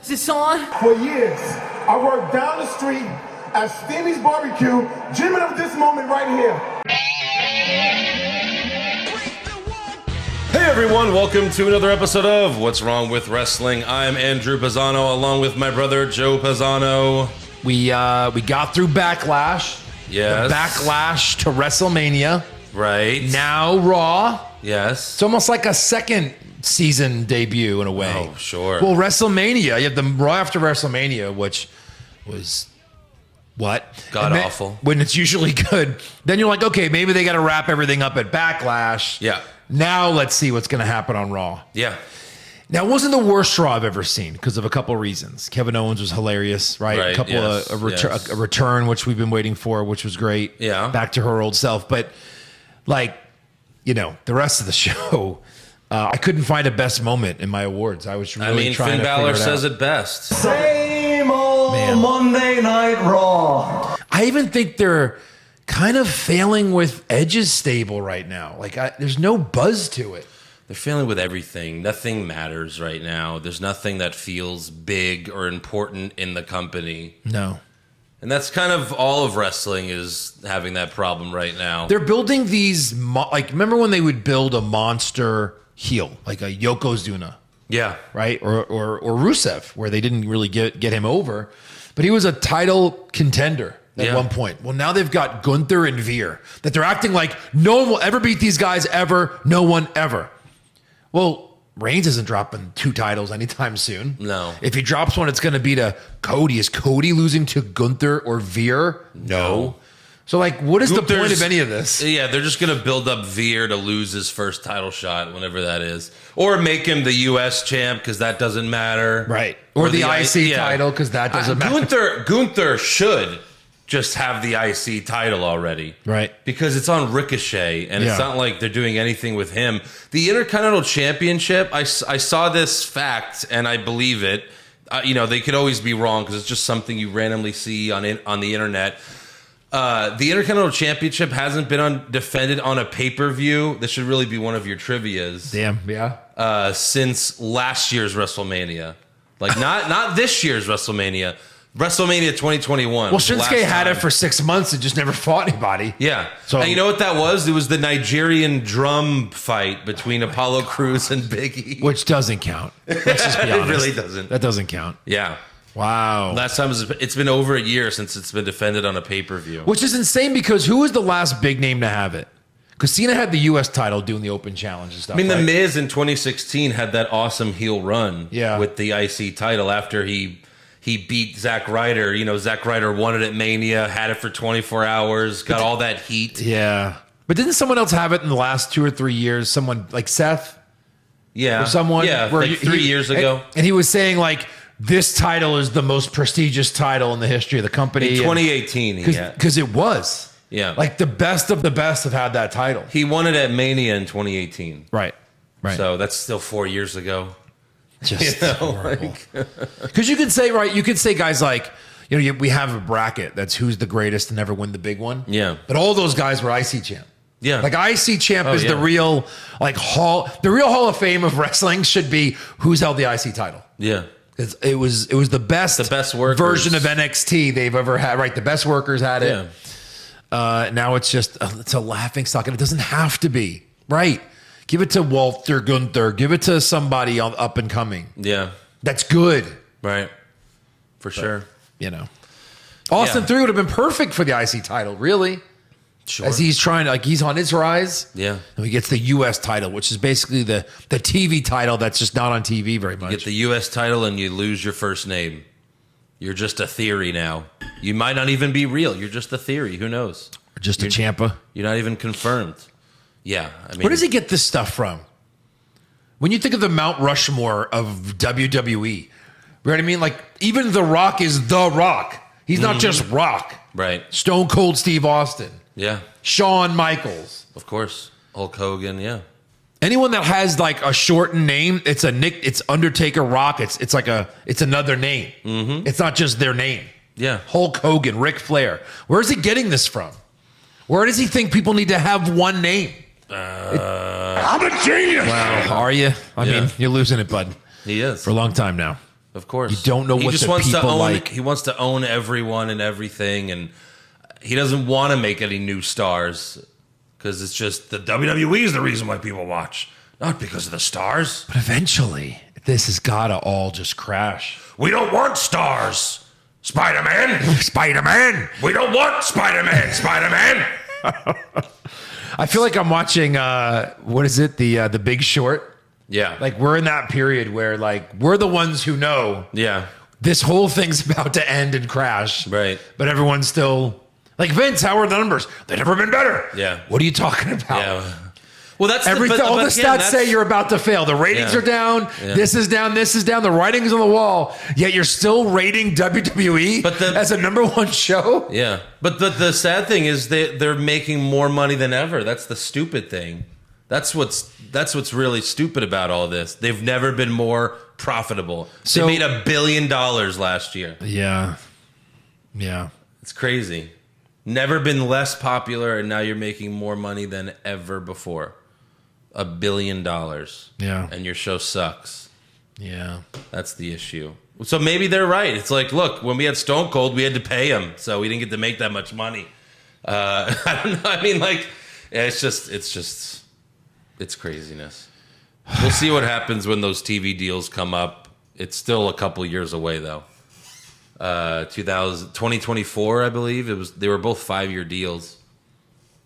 Is this on? For years, I worked down the street at Stevie's Barbecue, dreaming of this moment right here. Hey everyone, welcome to another episode of What's Wrong with Wrestling. I'm Andrew Pisano, along with my brother Joe Pisano. We got through Backlash. Yes. The Backlash to WrestleMania. Right. Now Raw. Yes. It's almost like a second season debut in a way. Oh, sure. Well, WrestleMania, you have the Raw after WrestleMania, which was what? God awful. When it's usually good. Then you're like, okay, maybe they got to wrap everything up at Backlash. Yeah. Now let's see what's going to happen on Raw. Yeah. Now, it wasn't the worst Raw I've ever seen because of a couple of reasons. Kevin Owens was hilarious, right? Right, A couple yes, of yes. a return, which we've been waiting for, which was great. Yeah. Back to her old self. But, like, you know, the rest of the show, I couldn't find a best moment in my awards. I was really trying Finn to Balor figure it says out. it best. Same old Man. Monday Night Raw. I even think they're kind of failing with Edge's stable right now. Like, there's no buzz to it. They're failing with everything. Nothing matters right now. There's nothing that feels big or important in the company. No. And that's kind of all of wrestling is having that problem right now. They're building these, like, remember when they would build a monster heel, like a Yokozuna, Yeah. right? Or Rusev, where they didn't really get him over, but he was a title contender at Yeah. one point. Well, now they've got Gunther and Veer, that they're acting like no one will ever beat these guys ever, no one ever. Well, Reigns isn't dropping 2 titles anytime soon. No. If he drops one, it's going to be to Cody. Is Cody losing to Gunther or Veer? No. So, like, what is the point Gunther's- of any of this? Yeah, they're just going to build up Veer to lose his first title shot, whenever that is. Or make him the U.S. champ, because that doesn't matter. Right. Or the IC yeah. title, because that doesn't matter. Gunther should just have the IC title already. Right. Because it's on Ricochet, and Yeah. it's not like they're doing anything with him. The Intercontinental Championship, I saw this fact, and I believe it. You know, they could always be wrong, because it's just something you randomly see on the internet. The Intercontinental Championship hasn't been defended on a pay-per-view. This should really be one of your trivias. Damn, yeah. Since last year's WrestleMania. Like, not this year's WrestleMania. WrestleMania 2021. Well, was the Shinsuke last had it time. for 6 months and just never fought anybody. Yeah. So- And you know what that was? It was the Nigerian drum fight between Apollo Crews and Big E. Which doesn't count. Let's just be It honest. really doesn't. That doesn't count. Yeah. Wow. Last time it's been over a year since it's been defended on a pay-per-view. Which is insane because who was the last big name to have it? Because Cena had the U.S. title doing the Open Challenge and stuff. I mean, The right? Miz in 2016 had that awesome heel run with the IC title after he beat Zack Ryder. You know, Zack Ryder won it at Mania, had it for 24 hours, got all that heat. Yeah. But didn't someone else have it in the last 2 or 3 years? Someone like Seth? Yeah. Or someone? Yeah, where like 3 years ago. And he was saying, like, this title is the most prestigious title in the history of the company. In 2018, Because it was. Yeah. Like, the best of the best have had that title. He won it at Mania in 2018. Right. So that's still 4 years ago. Just You know, horrible. Because you could say, right, you could say guys like, you know, we have a bracket that's who's the greatest to never win the big one. Yeah. But all those guys were IC champ. Yeah. Like IC champ is yeah. the real, like, the real Hall of Fame of wrestling should be who's held the IC title. Yeah. It was the best workers. version of NXT they've ever had. Right, the best workers had it. Yeah. Now it's just it's a laughing stock, and it doesn't have to be. Right, give it to Walter Gunther. Give it to somebody up and coming. Yeah. That's good. Right. For sure. You know, Austin 3 would have been perfect for the IC title. Really. Sure. As he's trying to, like, he's on his rise. Yeah. And he gets the U.S. title, which is basically the TV title that's just not on TV very much. You get the U.S. title and you lose your first name. You're just a theory now. You might not even be real. You're just a theory. Who knows? Or just a Ciampa. You're not even confirmed. Yeah. I mean, Where does he get this stuff from? When you think of the Mount Rushmore of WWE, you know what I mean? Like, even The Rock is The Rock. He's not just Rock. Right. Stone Cold Steve Austin. Yeah. Shawn Michaels. Of course. Hulk Hogan. Yeah. Anyone that has like a shortened name, it's Undertaker, Rock. It's another name. Mm-hmm. It's not just their name. Yeah. Hulk Hogan, Ric Flair. Where is he getting this from? Where does he think people need to have one name? I'm a genius. Wow, are you? I mean, you're losing it, bud. He is. For a long time now. Of course. You don't know he what just the wants to people own, like. He wants to own everyone and everything, and he doesn't want to make any new stars because it's just the WWE is the reason why people watch, not because of the stars. But eventually, this has got to all just crash. We don't want stars. Spider-Man. Spider-Man. We don't want Spider-Man. Spider-Man. I feel like I'm watching, what is it? The Big Short. Yeah. Like we're in that period where like we're the ones who know Yeah. this whole thing's about to end and crash. Right. But everyone's still like, Vince, how are the numbers? They've never been better. Yeah. What are you talking about? Yeah. Well, that's All the again, stats say you're about to fail. The ratings Yeah. are down. Yeah. This is down. This is down. The writing's on the wall. Yet you're still rating WWE as a number 1 show. Yeah, but the sad thing is they're making more money than ever. That's the stupid thing. That's what's really stupid about all this. They've never been more profitable. So, they made $1 billion last year. Yeah. It's crazy. Never been less popular, and now you're making more money than ever before. $1 billion. Yeah. And your show sucks. Yeah. That's the issue. So maybe they're right. It's like, look, when we had Stone Cold, we had to pay him, so we didn't get to make that much money. I don't know. I mean, like, it's craziness. We'll see what happens when those TV deals come up. It's still a couple years away, though. 2024, I believe. They were both 5-year deals.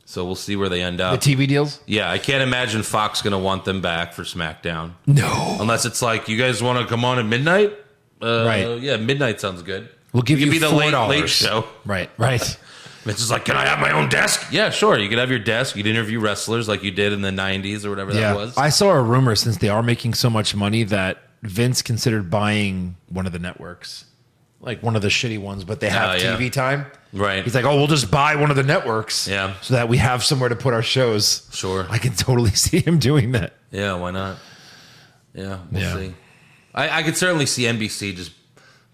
So we'll see where they end up. The TV deals? Yeah, I can't imagine Fox going to want them back for SmackDown. No. Unless it's like, you guys want to come on at midnight? Right. Yeah, midnight sounds good. We'll give you be the $4. late show. Right. It's just like, can I have my own desk? Yeah, sure. You could have your desk. You'd interview wrestlers like you did in the 90s or whatever that was. I saw a rumor, since they are making so much money, that Vince considered buying one of the networks. Like one of the shitty ones, but they have TV time. Right. He's like, oh, we'll just buy one of the networks. Yeah. So that we have somewhere to put our shows. Sure. I can totally see him doing that. Yeah, why not? Yeah, we'll see. I could certainly see NBC just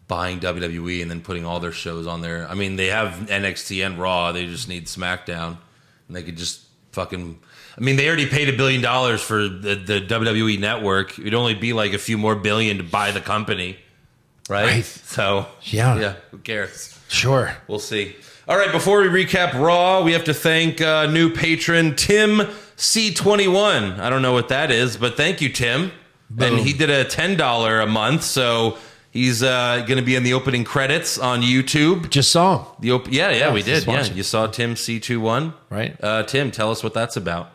buying WWE and then putting all their shows on there. I mean, they have NXT and Raw. They just need SmackDown. And they could just fucking... I mean, they already paid $1 billion for the WWE network. It'd only be like a few more billion to buy the company. Right? So, yeah, who cares? Sure. We'll see. All right, before we recap Raw, we have to thank new patron Tim C21. I don't know what that is, but thank you, Tim. Boom. And he did a $10 a month, so he's going to be in the opening credits on YouTube. Just saw him. Yeah, we did. Yeah, watching. you saw Tim C21. Right. Tim, tell us what that's about.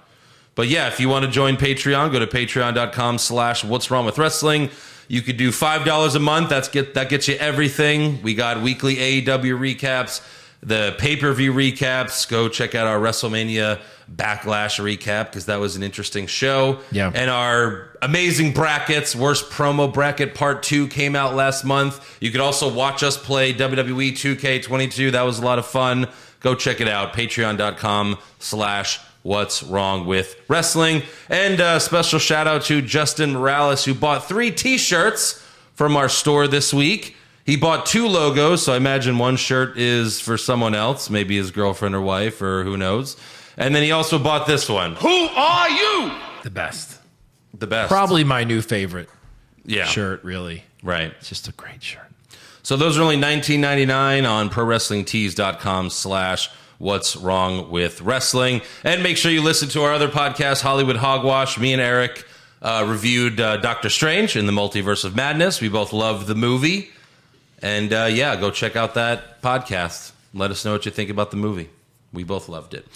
But yeah, if you want to join Patreon, go to patreon.com/what's wrong with wrestling. You could do $5 a month. That gets you everything. We got weekly AEW recaps, the pay-per-view recaps. Go check out our WrestleMania Backlash recap because that was an interesting show. Yeah. And our amazing brackets. Worst promo bracket part 2 came out last month. You could also watch us play WWE 2K22. That was a lot of fun. Go check it out. Patreon.com/What's Wrong with Wrestling. And a special shout out to Justin Morales, who bought 3 t-shirts from our store this week. He bought 2 logos, so I imagine one shirt is for someone else, maybe his girlfriend or wife, or who knows. And then he also bought this one. Who are you? The best. The best. Probably my new favorite Yeah. shirt, really. Right. It's just a great shirt. So those are only $19.99 on ProWrestlingTees.com/What's Wrong with Wrestling. And make sure you listen to our other podcast, Hollywood Hogwash. Me and Eric reviewed Doctor Strange in the Multiverse of Madness. We both loved the movie. And go check out that podcast. Let us know what you think about the movie. We both loved it.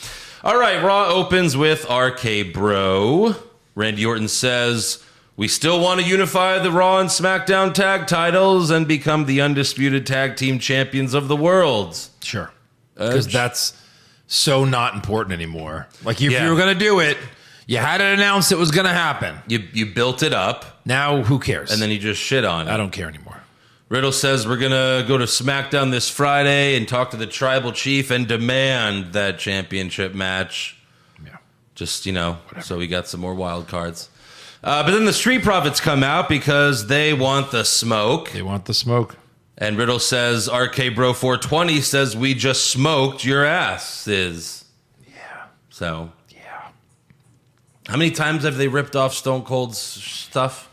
All right, Raw opens with RK Bro. Randy Orton says, we still want to unify the Raw and SmackDown tag titles and become the undisputed tag team champions of the world. Sure. Because that's so not important anymore. Like, if Yeah. you were going to do it, you had it announced it was going to happen. You built it up. Now, who cares? And then you just shit on it. I don't care anymore. Riddle says we're going to go to SmackDown this Friday and talk to the Tribal Chief and demand that championship match. Yeah. Just, so we got some more wild cards. But then the Street Profits come out because they want the smoke. They want the smoke. And Riddle says, RK Bro 420 says, we just smoked your asses. Yeah. So, Yeah. how many times have they ripped off Stone Cold's stuff?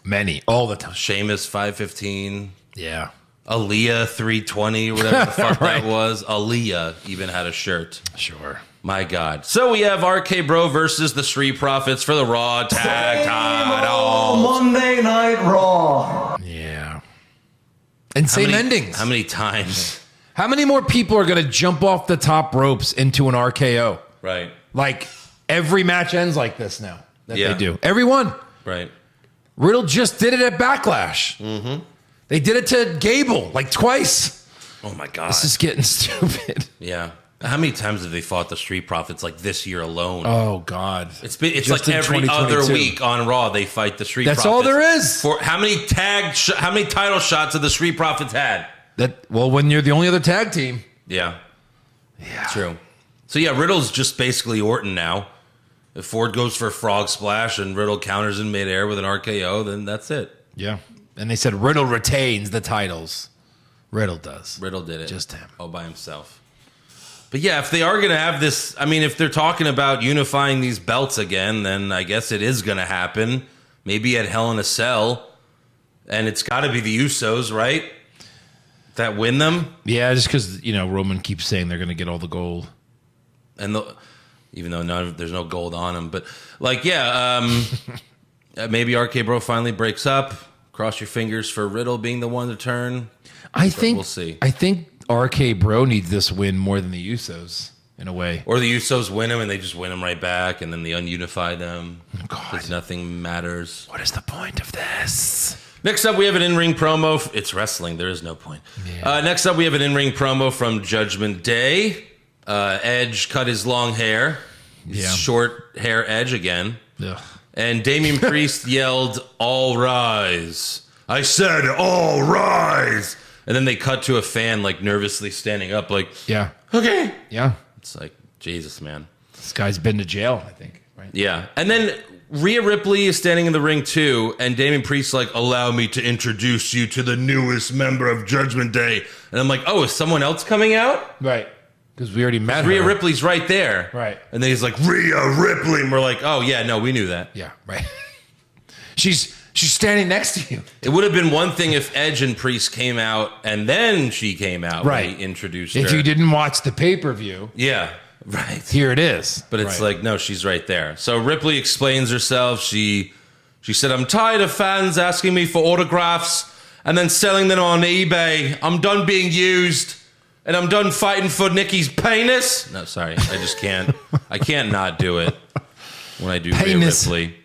Many, all the time. Sheamus 515. Yeah. Aaliyah 320, whatever the fuck Right. that was. Aaliyah even had a shirt. Sure. My God. So we have RK Bro versus the Street Profits for the Raw Tag Titles. Monday Night Raw. Yeah. And same endings. How many times? How many more people are going to jump off the top ropes into an RKO? Right. Like, every match ends like this now that Yeah. they do. Every one. Right. Riddle just did it at Backlash. Mm-hmm. They did it to Gable, like twice. Oh, my God. This is getting stupid. Yeah. How many times have they fought the Street Profits like this year alone? Oh, God. It's Just like in every other 2022. week on Raw they fight the Street That's Profits. all there is. For how many title shots have the Street Profits had? Well, when you're the only other tag team. Yeah. True. So yeah, Riddle's just basically Orton now. If Ford goes for a frog splash and Riddle counters in midair with an RKO, then that's it. Yeah. And they said Riddle retains the titles. Riddle does. Riddle did it. Just him. All by himself. But yeah, if they are going to have this, I mean, if they're talking about unifying these belts again, then I guess it is going to happen. Maybe at Hell in a Cell. And it's got to be the Usos, right? That win them. Yeah, just because, Roman keeps saying they're going to get all the gold. And even though there's no gold on them. But like, yeah, maybe RK Bro finally breaks up. Cross your fingers for Riddle being the one to turn. I think we'll see. I think RK Bro needs this win more than the Usos, in a way. Or the Usos win them and they just win them right back, and then they ununify them. God. Because nothing matters. What is the point of this? Next up, we have an in-ring promo. It's wrestling. There is no point. Yeah. Next up, we have an in-ring promo from Judgment Day. Edge cut his long hair. Yeah. Short hair Edge again. Ugh. And Damian Priest yelled, "All rise." I said, "All rise." And then they cut to a fan, like, nervously standing up, like, Yeah. okay. Yeah. It's like, Jesus, man. This guy's been to jail, I think. Right? Yeah. And then Rhea Ripley is standing in the ring, too. And Damian Priest's like, "Allow me to introduce you to the newest member of Judgment Day." And I'm like, oh, is someone else coming out? Right. Because we already met Rhea her. Ripley's right there. Right. And then he's like, "Rhea Ripley." And we're like, oh, yeah, no, we knew that. Yeah, right. She's standing next to you. It would have been one thing if Edge and Priest came out and then she came out when Right. he introduced If her. you didn't watch the pay-per-view, Yeah, right. here it is. But it's Right. like, no, she's right there. So Ripley explains herself. She said, "I'm tired of fans asking me for autographs and then selling them on eBay. I'm done being used, and I'm done fighting for Nikki's penis." No, sorry. I just can't. I can't not do it when I do Rhea Penis. Ripley.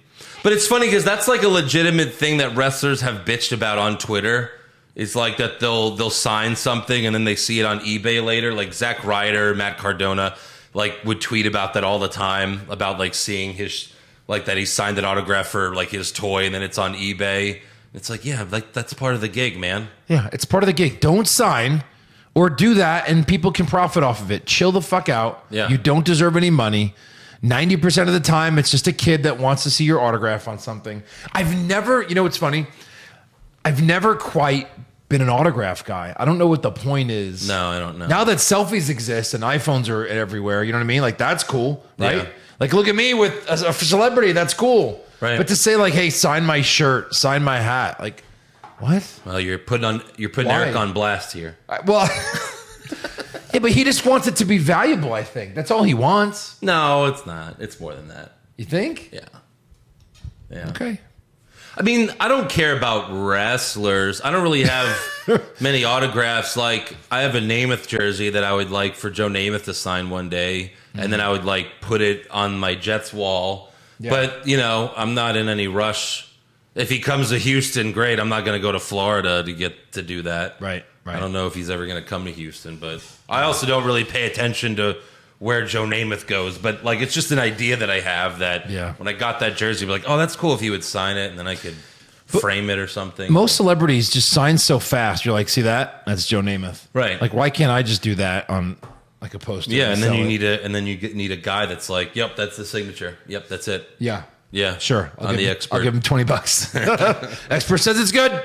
But it's funny because that's like a legitimate thing that wrestlers have bitched about on Twitter. It's like that they'll sign something and then they see it on eBay later. Like Zack Ryder, Matt Cardona, like would tweet about that all the time, about like seeing his, like that he signed an autograph for like his toy and then it's on eBay. It's like, yeah, like that's part of the gig, man. Yeah, it's part of the gig. Don't sign or do that and people can profit off of it. Chill the fuck out. Yeah. You don't deserve any money. 90% of the time, it's just a kid that wants to see your autograph on something. I've never, what's funny? I've never quite been an autograph guy. I don't know what the point is. No, I don't know. Now that selfies exist and iPhones are everywhere, you know what I mean? Like, that's cool, right? Yeah. Like, look at me with a celebrity. That's cool. Right. But to say, like, hey, sign my shirt, sign my hat, like, what? Well, you're putting Why? Eric on blast here. Well, yeah, but he just wants it to be valuable, I think. That's all he wants. No, it's not. It's more than that. You think? Yeah. Yeah. Okay. I mean, I don't care about wrestlers. I don't really have many autographs. Like, I have a Namath jersey that I would like for Joe Namath to sign one day, and then I would like put it on my Jets wall. Yeah. But, I'm not in any rush. If he comes to Houston, great. I'm not going to go to Florida to get to do that. Right. I don't know if he's ever going to come to Houston, but I also don't really pay attention to where Joe Namath goes. But like, it's just an idea that I have that when I got that jersey, I'd be like, oh, that's cool if he would sign it, and then I could frame it or something. Most celebrities just sign so fast. You're like, see that? That's Joe Namath. Right. Like, why can't I just do that on like a poster? Yeah, and then sell you it? need a guy that's like, yep, that's the signature. Yep, that's it. Yeah. Yeah, Sure. on the expert. I'll give him $20. Expert says it's good.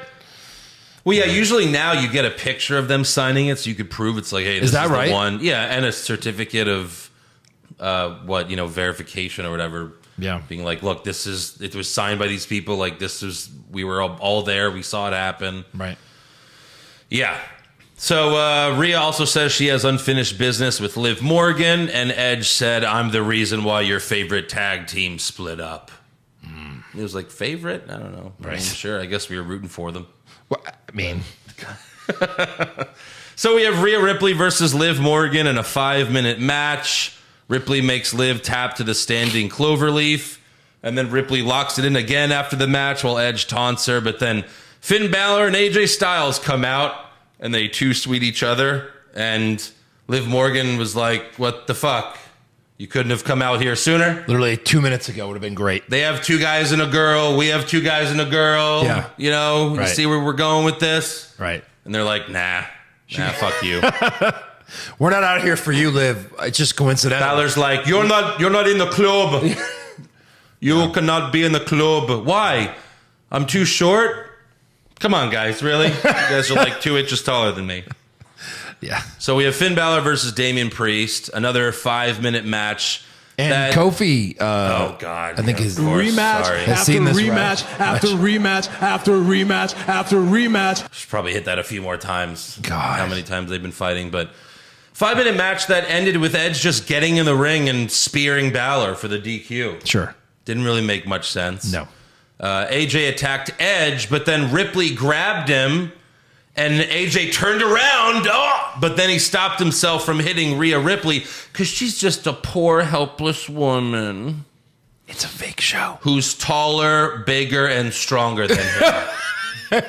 Well, yeah, usually now you get a picture of them signing it, so you could prove it's like, hey, this is that right? the one. Yeah, and a certificate of verification or whatever. Yeah. Being like, look, it was signed by these people. Like, this is we were all there. We saw it happen. Right. Yeah. So Rhea also says she has unfinished business with Liv Morgan, and Edge said, "I'm the reason why your favorite tag team split up." It was like, favorite? I don't know. Right. I mean, sure, I guess we were rooting for them. Well, I mean, So we have Rhea Ripley versus Liv Morgan in a 5-minute match. Ripley makes Liv tap to the standing cloverleaf, and then Ripley locks it in again after the match while Edge taunts her, but then Finn Balor and AJ Styles come out, and they too sweet each other, and Liv Morgan was like, what the fuck? You couldn't have come out here sooner? literally 2 minutes ago would have been great. They have 2 guys and a girl. We have 2 guys and a girl. Yeah. You know, you Right. see where we're going with this? Right. And they're like, nah, fuck you. We're not out here for you, Liv. It's just coincidental. Balor's like, you're not in the club. You cannot be in the club. Why? I'm too short? Come on, guys, really? You guys are like 2 inches taller than me. Yeah. So we have Finn Balor versus Damian Priest, another 5-minute match. And Kofi, Oh God! I think his Rematch Sorry. Has after seen this rematch match. after rematch after rematch after rematch. Should probably hit that a few more times. God. How many times they've been fighting, but 5-minute match that ended with Edge just getting in the ring and spearing Balor for the DQ. Sure. Didn't really make much sense. No. AJ attacked Edge, but then Ripley grabbed him, and AJ turned around, but then he stopped himself from hitting Rhea Ripley because she's just a poor, helpless woman It's a fake show. who's taller, bigger, and stronger than him.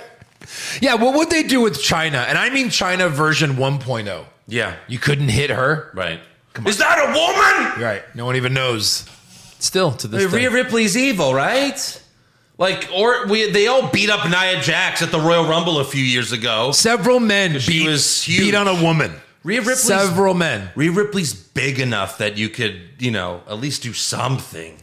Yeah, what would they do with China? And I mean China version 1.0. Yeah, You couldn't hit her? right. Is that a woman? Right. No one even knows. Still to this Rhea day. Ripley's evil, right? Like, they all beat up Nia Jax at the Royal Rumble a few years ago. Several men she was huge. beat on a woman. Rhea Ripley's Several men. Rhea Ripley's big enough that you could, at least do something.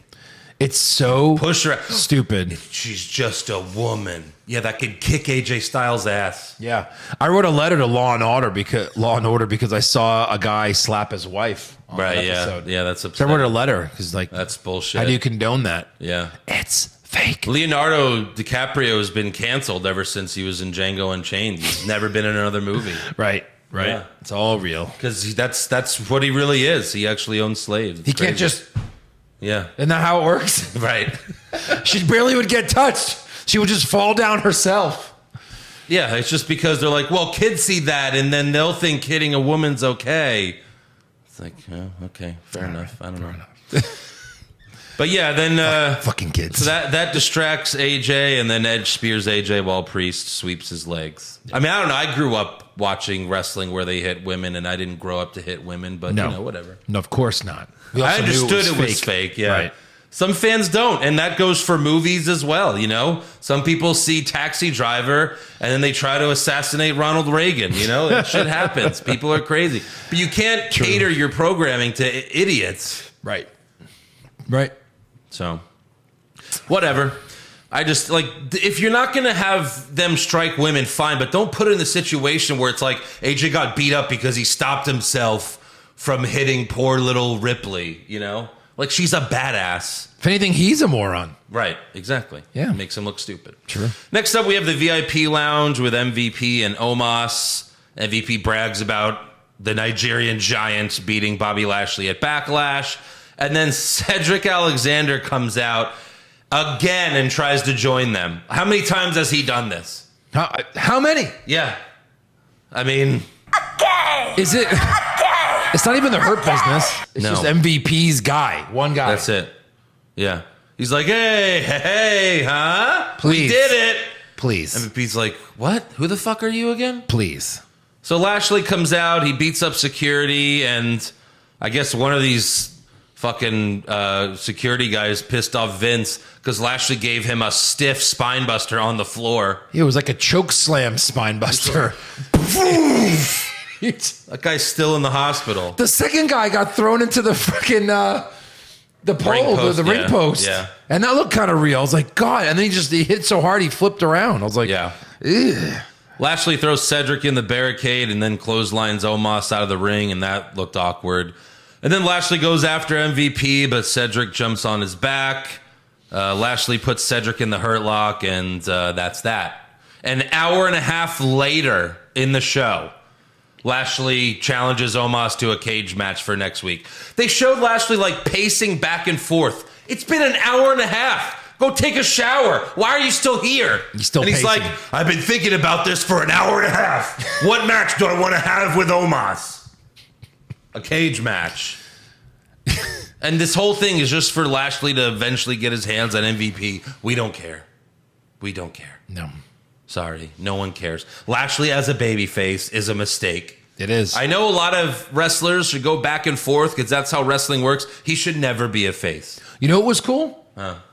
It's so Push her. stupid. She's just a woman. Yeah, that could kick AJ Styles' ass. Yeah. I wrote a letter to Law and Order because I saw a guy slap his wife on Right, that yeah. episode. Yeah, that's So I upsetting. wrote a letter because That's bullshit. how do you condone that? Yeah. It's fake. Leonardo DiCaprio has been canceled ever since he was in Django Unchained. He's never been in another movie. Right. Yeah. It's all real. Because that's what he really is. He actually owns slaves. It's He can't crazy. just, Yeah. isn't that how it works? Right. She barely would get touched. She would just fall down herself. Yeah, it's just because they're like, well, kids see that, and then they'll think hitting a woman's okay. It's like, oh, okay, fair enough. I don't know. But yeah, then Fucking kids. so that distracts AJ, and then Edge spears AJ while Priest sweeps his legs. I mean, I don't know. I grew up watching wrestling where they hit women, and I didn't grow up to hit women, but whatever. No, of course not. We I also knew understood it was fake. Yeah. Right. Some fans don't, and that goes for movies as well, Some people see Taxi Driver, and then they try to assassinate Ronald Reagan, That shit happens. People are crazy. But you can't cater your programming to idiots. Right. Right. So, whatever. I just, if you're not going to have them strike women, fine, but don't put it in the situation where it's like AJ got beat up because he stopped himself from hitting poor little Ripley, Like, she's a badass. If anything, he's a moron. Right, exactly. Yeah. Makes him look stupid. True. Next up, we have the VIP lounge with MVP and Omos. MVP brags about the Nigerian giant beating Bobby Lashley at Backlash. And then Cedric Alexander comes out again and tries to join them. How many times has he done this? How many? Yeah. I mean, Is it? It's not even the Hurt Business. It's No. just MVP's guy. One guy. that's it. Yeah. He's like, hey, huh? Please. We did it. Please. MVP's like, what? Who the fuck are you again? Please. So Lashley comes out, he beats up security, and I guess one of these fucking security guys pissed off Vince because Lashley gave him a stiff spine buster on the floor. It was like a choke slam spine buster. That guy's still in the hospital. The second guy got thrown into the freaking the pole, Ring post, the ring yeah, post. yeah. And that looked kind of real. I was like, God. And then he hit so hard he flipped around. I was like, Yeah. Ugh. Lashley throws Cedric in the barricade and then clotheslines Omos out of the ring, and that looked awkward. And then Lashley goes after MVP, but Cedric jumps on his back. Lashley puts Cedric in the Hurt Lock, and that's that. An hour and a half later in the show, Lashley challenges Omos to a cage match for next week. They showed Lashley like pacing back and forth. It's been an hour and a half. Go take a shower. Why are you still here? He's still and he's pacing. like, I've been thinking about this for an hour and a half. What match do I want to have with Omos? A cage match. And this whole thing is just for Lashley to eventually get his hands on MVP. We don't care. We don't care. No. Sorry, no one cares. Lashley as a babyface is a mistake. It is. I know a lot of wrestlers should go back and forth because that's how wrestling works. He should never be a face. You know what was cool?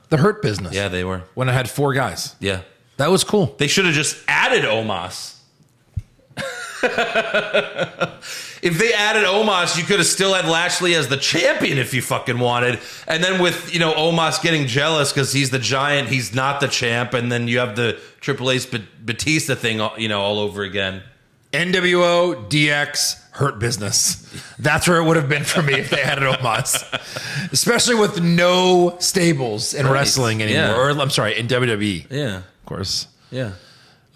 The Hurt Business. Yeah, they were. When I had 4 guys. Yeah. That was cool. They should have just added Omos. If they added Omos, you could have still had Lashley as the champion if you fucking wanted. And then with, Omos getting jealous because he's the giant, he's not the champ. And then you have the Triple H Batista thing, all over again. NWO, DX, Hurt Business. That's where it would have been for me if they added Omos. Especially with no stables in wrestling anymore. Yeah. Or, I'm sorry, in WWE. Yeah. Of course. Yeah.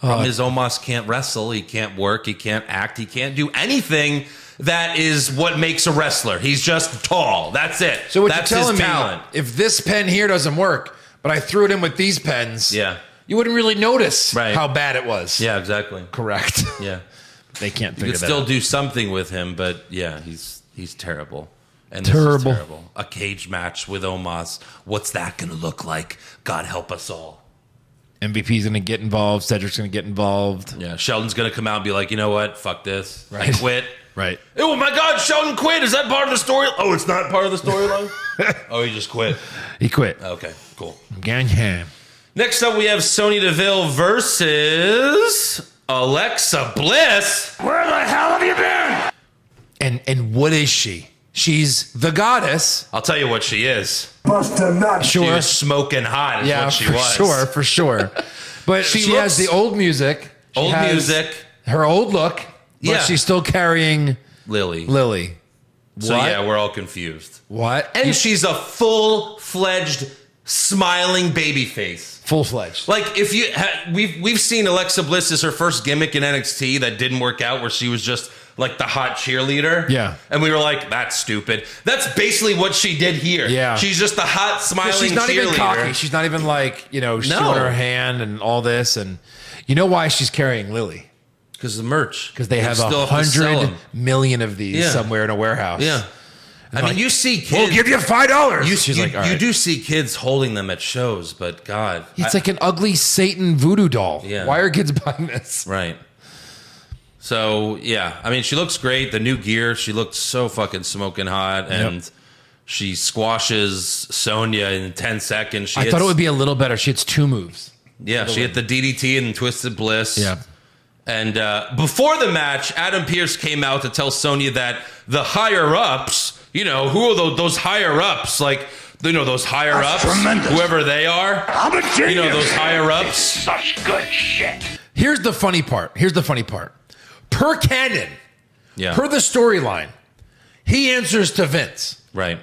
Problem is Omos can't wrestle, he can't work, he can't act, he can't do anything that is what makes a wrestler. He's just tall. That's it. So what That's you're telling his me, talent. if this pen here doesn't work, but I threw it in with these pens, Yeah. you wouldn't really notice Right. how bad it was. Yeah, exactly. Correct. Yeah. They can't You figure could that still out. do something with him, but yeah, he's terrible. And this Terrible. is terrible. A cage match with Omos. What's that going to look like? God help us all. MVP's going to get involved. Cedric's going to get involved. Yeah, Sheldon's going to come out and be like, you know what? Fuck this. I Right. quit. Right. Oh my God, Sheldon quit. Is that part of the story? Oh, it's not part of the storyline? Oh, he just quit. He quit. Okay, cool. Gang ham. Next up, we have Sonya Deville versus Alexa Bliss. Where the hell have you been? And what is she? She's the goddess. I'll tell you what she is. Bust a nut. She Sure. was smoking hot is Yeah, what she for was. for sure. But she has looks- the old music. She Old has music. Her old look. But Yeah. she's still carrying Lily. Lily. So What? yeah, we're all confused. What? And she's a full-fledged, smiling baby face. Full-fledged. Like if you we've seen Alexa Bliss as her first gimmick in NXT that didn't work out, where she was just like the hot cheerleader. Yeah. And we were like, that's stupid. That's basically what she did here. Yeah. She's just the hot smiling She's not cheerleader. even cocky. She's not even like, showing No. her hand and all this. And you know why she's carrying Lily? Because of the merch. Because they have still have to sell 100 them. million of these Yeah. somewhere in a warehouse. Yeah. I mean, you see kids. We'll give you $5. You, like, all you right. do see kids holding them at shows, but God. It's like an ugly Satan voodoo doll. Yeah. Why are kids buying this? Right. So, yeah. I mean, she looks great. The new gear, she looked so fucking smoking hot. And she squashes Sonya in 10 seconds. I thought it would be a little better. She hits 2 moves. Yeah, she hit the DDT and Twisted Bliss. Yeah. And before the match, Adam Pearce came out to tell Sonya that the higher-ups, who are those higher-ups? Like, those higher-ups, whoever they are. I'm a genius. Those higher-ups. Such good shit. Here's the funny part. Per canon, Yeah, per the storyline, he answers to Vince. right.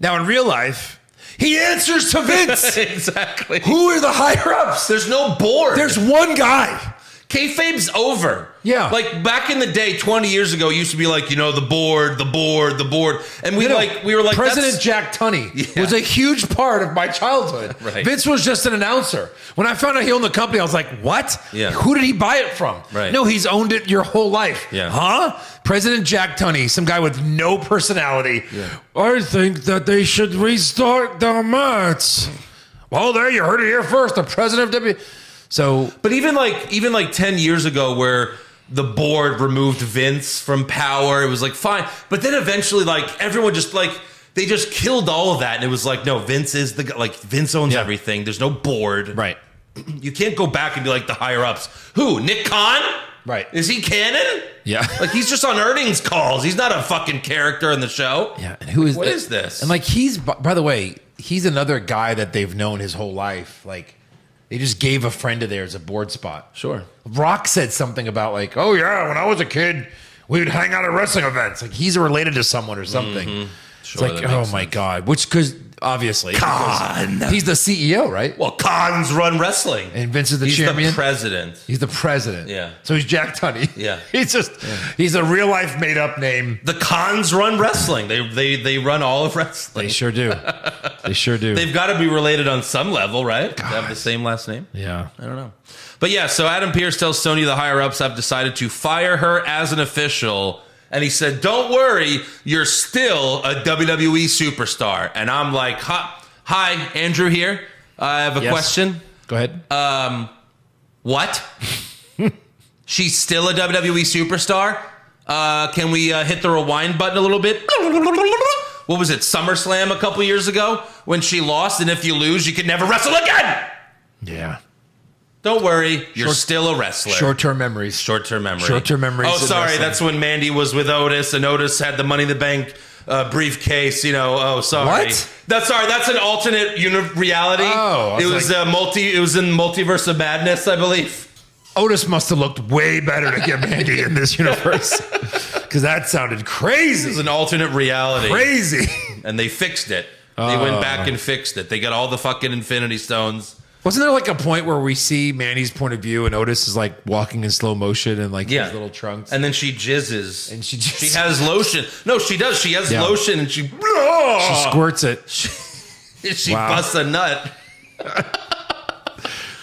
Now, in real life, he answers to Vince. Exactly. Who are the higher-ups? There's no board. There's one guy. Kayfabe's over. Yeah. Like back in the day, 20 years ago, it used to be like, the board. And we were like, President that's- Jack Tunney Yeah. was a huge part of my childhood. Right. Vince was just an announcer. When I found out he owned the company, I was like, what? Yeah. Who did he buy it from? Right. No, he's owned it your whole life. Yeah. Huh? President Jack Tunney, some guy with no personality. Yeah. I think that they should restart the match. Well, there, you heard it here first. The president of WWE. So, But even like 10 years ago where the board removed Vince from power, it was like fine. But then eventually like everyone just like they just killed all of that and it was like, no, Vince is the guy. Like Vince owns everything. There's no board. right. You can't go back and be like the higher ups. Who? Nick Khan? Right. Is he canon? Yeah. Like he's just on earnings calls. He's not a fucking character in the show. Yeah. And who is What is this? And like he's, by the way, he's another guy that they've known his whole life. Like, they just gave a friend of theirs a board spot. Sure. Rock said something about like, oh yeah, when I was a kid, we would hang out at wrestling events. Like he's related to someone or something. Sure, It's that like, makes oh my sense. God. Which, because obviously. Khan. He's the CEO, right? Well, Khans run wrestling. And Vince is the He's champion. the president. He's the president. Yeah. So he's Jack Tunney. Yeah. He's a real life made up name. The Khans run wrestling. They run all of wrestling. They sure do. They sure do. They've got to be related on some level, right? They have the same last name. Yeah. I don't know. But yeah, so Adam Pearce tells Sony the higher ups have decided to fire her as an official. And he said, don't worry, you're still a WWE superstar. And I'm like, hi, Andrew here. I have a question. Go ahead. What? She's still a WWE superstar? Can we hit the rewind button a little bit? What was it, SummerSlam a couple years ago when she lost? And if you lose, you can never wrestle again. Yeah. Don't worry, you're still a wrestler. Short-term memories. Short-term memories. Short-term memories. Oh, in sorry, wrestling. that's when Mandy was with Otis, and Otis had the Money in the Bank briefcase. You know, oh, sorry. What? That's an alternate reality. Oh, it was It was in Multiverse of Madness, I believe. Otis must have looked way better to get Mandy in this universe because that sounded It crazy. was an alternate reality. Crazy. And they fixed it. They went back and fixed it. They got all the fucking Infinity Stones. Wasn't there like a point where we see Mandy's point of view and Otis is like walking in slow motion and like his little trunks? And then she jizzes. And she has lotion. No, she does. She has lotion and she squirts it she busts a nut.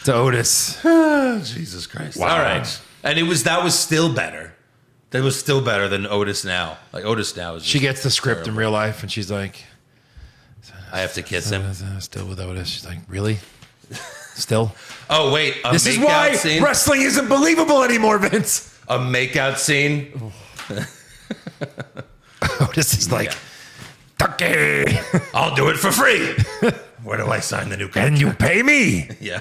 to Otis. Jesus Christ. Wow. All right. And that was still better. That was still better than Otis now. Like Otis now is just She gets the script terrible. in real life and she's like, I have to kiss him. still with Otis. She's like, really? Still? Oh, wait. This is why scene? wrestling isn't believable anymore, Vince. A makeout scene? Otis is like, Tucky. I'll do it for free. Where do I sign the new contract? And you pay me. Yeah.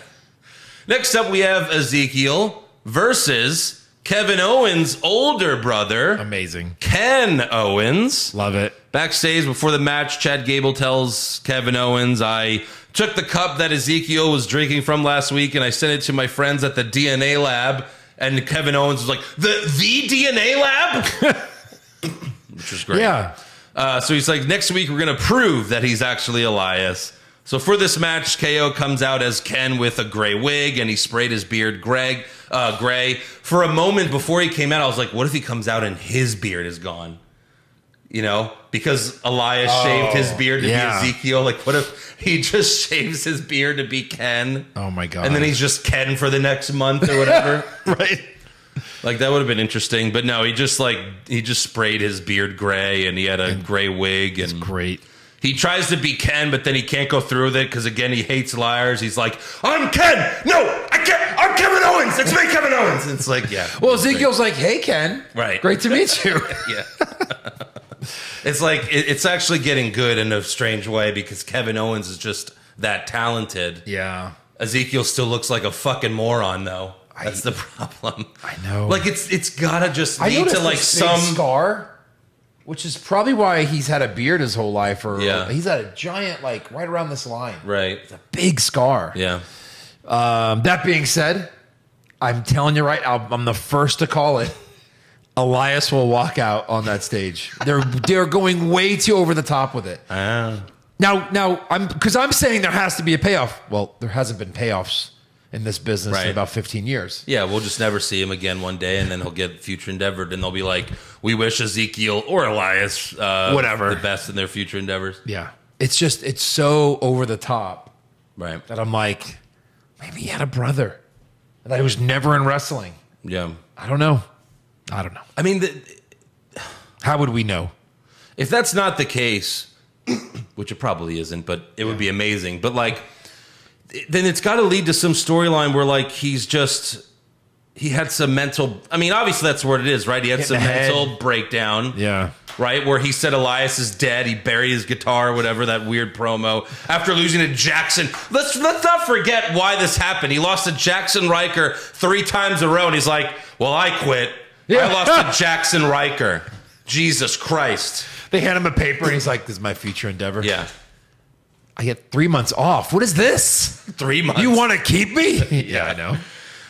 Next up, we have Ezekiel versus Kevin Owens' older brother. Amazing. Ken Owens. Love it. Backstage before the match, Chad Gable tells Kevin Owens, I took the cup that Ezekiel was drinking from last week and I sent it to my friends at the DNA lab. And Kevin Owens was like, the DNA lab? Which was great. Yeah. So he's like, next week we're going to prove that he's actually Elias. So for this match, KO comes out as Ken with a gray wig and he sprayed his beard gray. For a moment before he came out, I was like, what if he comes out and his beard is gone? You know, because Elias shaved his beard to be Ezekiel. Like, what if he just shaves his beard to be Ken? Oh, my God. And then he's just Ken for the next month or whatever. Right. Like, that would have been interesting. But no, he just sprayed his beard gray and he had a gray wig. And Great. he tries to be Ken, but then he can't go through with it because, again, he hates liars. He's like, I'm Ken. No, I can't. I'm Kevin Owens. It's me, Kevin Owens. And it's like, yeah. Well, Ezekiel's like, hey, Ken. Right. Great to meet you. Yeah. It's like, it's actually getting good in a strange way because Kevin Owens is just that talented. Yeah. Ezekiel still looks like a fucking moron, though. That's the problem. I know. Like, it's gotta just I lead noticed to, like, this big some... scar, which is probably why he's had a beard his whole life. Or he's had a giant, like, right around this line. Right. It's a big scar. Yeah. That being said, I'm telling you right, I'm the first to call it. Elias will walk out on that stage. They're going way too over the top with it. Now I'm saying there has to be a payoff. Well, there hasn't been payoffs in this business in about 15 years. Yeah, we'll just never see him again one day, and then he'll get future endeavored, and they'll be like, we wish Ezekiel or Elias whatever the best in their future endeavors. Yeah. It's so over the top. Right. That I'm like, maybe he had a brother that was never in wrestling. Yeah. I don't know. I mean, How would we know? if that's not the case, which it probably isn't, but it would be amazing. But, like, then it's got to lead to some storyline where, like, he had some mental... I mean, obviously that's what it is, right? He had some mental breakdown. Yeah. Right? Where he said Elias is dead. He buried his guitar, whatever, that weird promo. After losing to Jackson. Let's not forget why this happened. He lost to Jackson Riker 3 times in a row, and he's like, well, I quit. I lost to Jackson Riker. Jesus Christ. They hand him a paper, and he's like, this is my future endeavor. Yeah. I get 3 months off. What is this? 3 months. You want to keep me? Yeah, I know.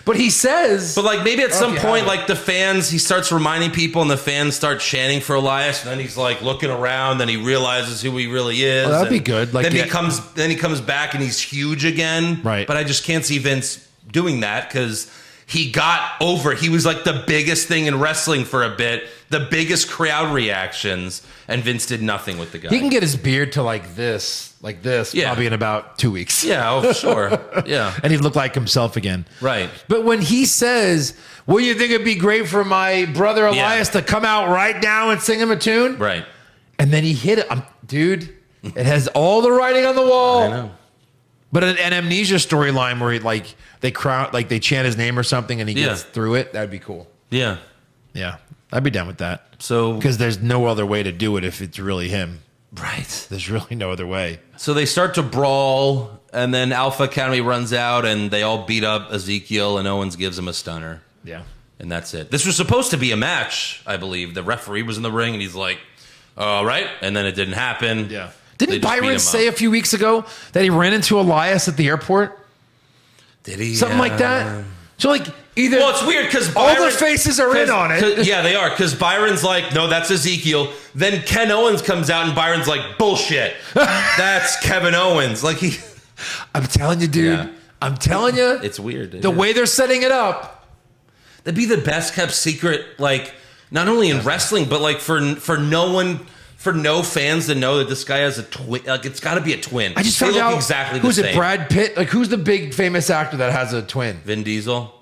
But he says... But like maybe at some you point, have it. like the fans, he starts reminding people and the fans start chanting for Elias. And then he's like looking around. Then he realizes who he really is. Oh, that'd be and good. Like, then yeah. he comes back and he's huge again. Right. But I just can't see Vince doing that because he got over. He was like the biggest thing in wrestling for a bit, the biggest crowd reactions, and Vince did nothing with the guy. He can get his beard to like this, Yeah. probably in about 2 weeks. Yeah, oh, sure. Yeah. And he'd look like himself again. Right. But when he says, "Well, you think it'd be great for my brother Elias to come out right now and sing him a tune?" Right. And then he hit it. Dude, it has all the writing on the wall. I know. But an amnesia storyline where they chant his name or something and he gets through it, that'd be cool. Yeah. Yeah. I'd be down with that. So Because there's no other way to do it if it's really him. right. There's really no other way. So they start to brawl, and then Alpha Academy runs out, and they all beat up Ezekiel, and Owens gives him a stunner. Yeah. And that's it. This was supposed to be a match, I believe. The referee was in the ring, and he's like, all right. And then it didn't happen. Yeah. They Didn't just beat Byron him say up. a few weeks ago that he ran into Elias at the airport? Did he? Something like that? So, like, either... Well, it's weird because all the faces are in on it. Yeah, they are. Because Byron's like, no, that's Ezekiel. Then Ken Owens comes out, and Byron's like, bullshit. That's Kevin Owens. Like he. I'm telling you, dude. Yeah. I'm telling you. It's weird. The way they're setting it up. That'd be the best kept secret. Like not only in wrestling, but like for no one. For no fans to know that this guy has a twin, like it's got to be a twin. I just they found look out exactly who's the it? same. Brad Pitt. Like who's the big famous actor that has a twin? Vin Diesel.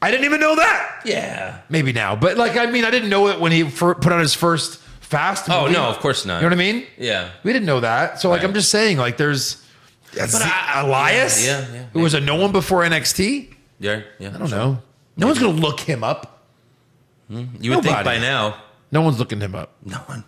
I didn't even know that. Yeah. Maybe now, but like I mean, I didn't know it when he put out his first Fast. Oh movie. no, of course not. You know what I mean? Yeah. We didn't know that. So like Right. I'm just saying, like there's Elias, Yeah, who was a no one before NXT. Yeah. I don't know. No one's gonna look him up. You would think Nobody. by now. No one's looking him up. No one.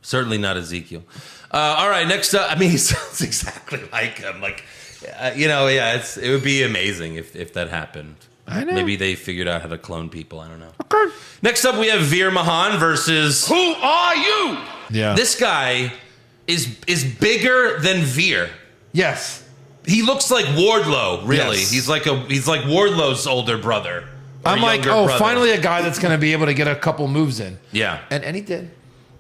Certainly not Ezekiel. All right, next up. I mean, he sounds exactly like him. Like, it would be amazing if that happened. I know. Maybe they figured out how to clone people. I don't know. Okay. Next up, we have Veer Mahan versus. Who are you? Yeah. This guy is bigger than Veer. Yes. He looks like Wardlow. Really, Yes. he's like Wardlow's older brother. or I'm like, younger oh, brother. finally a guy that's going to be able to get a couple moves in. Yeah, And he did.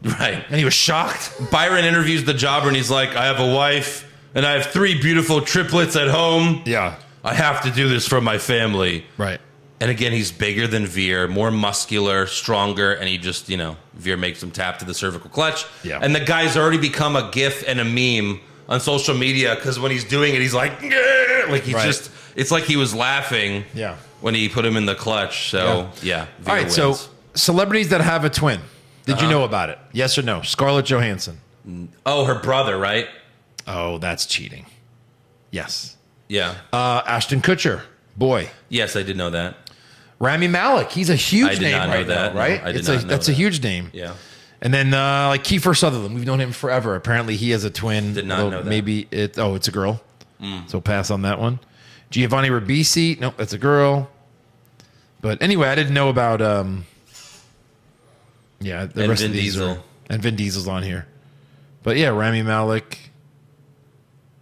right. And he was shocked. Byron interviews the jobber, and he's like, I have a wife, and I have 3 beautiful triplets at home. Yeah. I have to do this for my family. Right. And again, he's bigger than Veer, more muscular, stronger, and he just, Veer makes him tap to the cervical clutch. Yeah. And the guy's already become a GIF and a meme on social media because when he's doing it, he's like, "Grr!" Like he's Right. just, it's like he was laughing Yeah. when he put him in the clutch. So, yeah. Veer All right. wins. So celebrities that have a twin. Did you know about it? Yes or no? Scarlett Johansson. Oh, her brother, right? Oh, that's cheating. Yes. Yeah. Ashton Kutcher. Boy. Yes, I did know that. Rami Malek. He's a huge I did name not know right that. now, right? No, I did not know That's a that. huge name. Yeah. And then like Kiefer Sutherland. We've known him forever. Apparently he has a twin. Did not although know that. Maybe it's a girl. So pass on that one. Giovanni Ribisi. Nope, that's a girl. But anyway, I didn't know about the And rest Vin of these Diesel. are, and Vin Diesel's on here. But yeah, Rami Malek.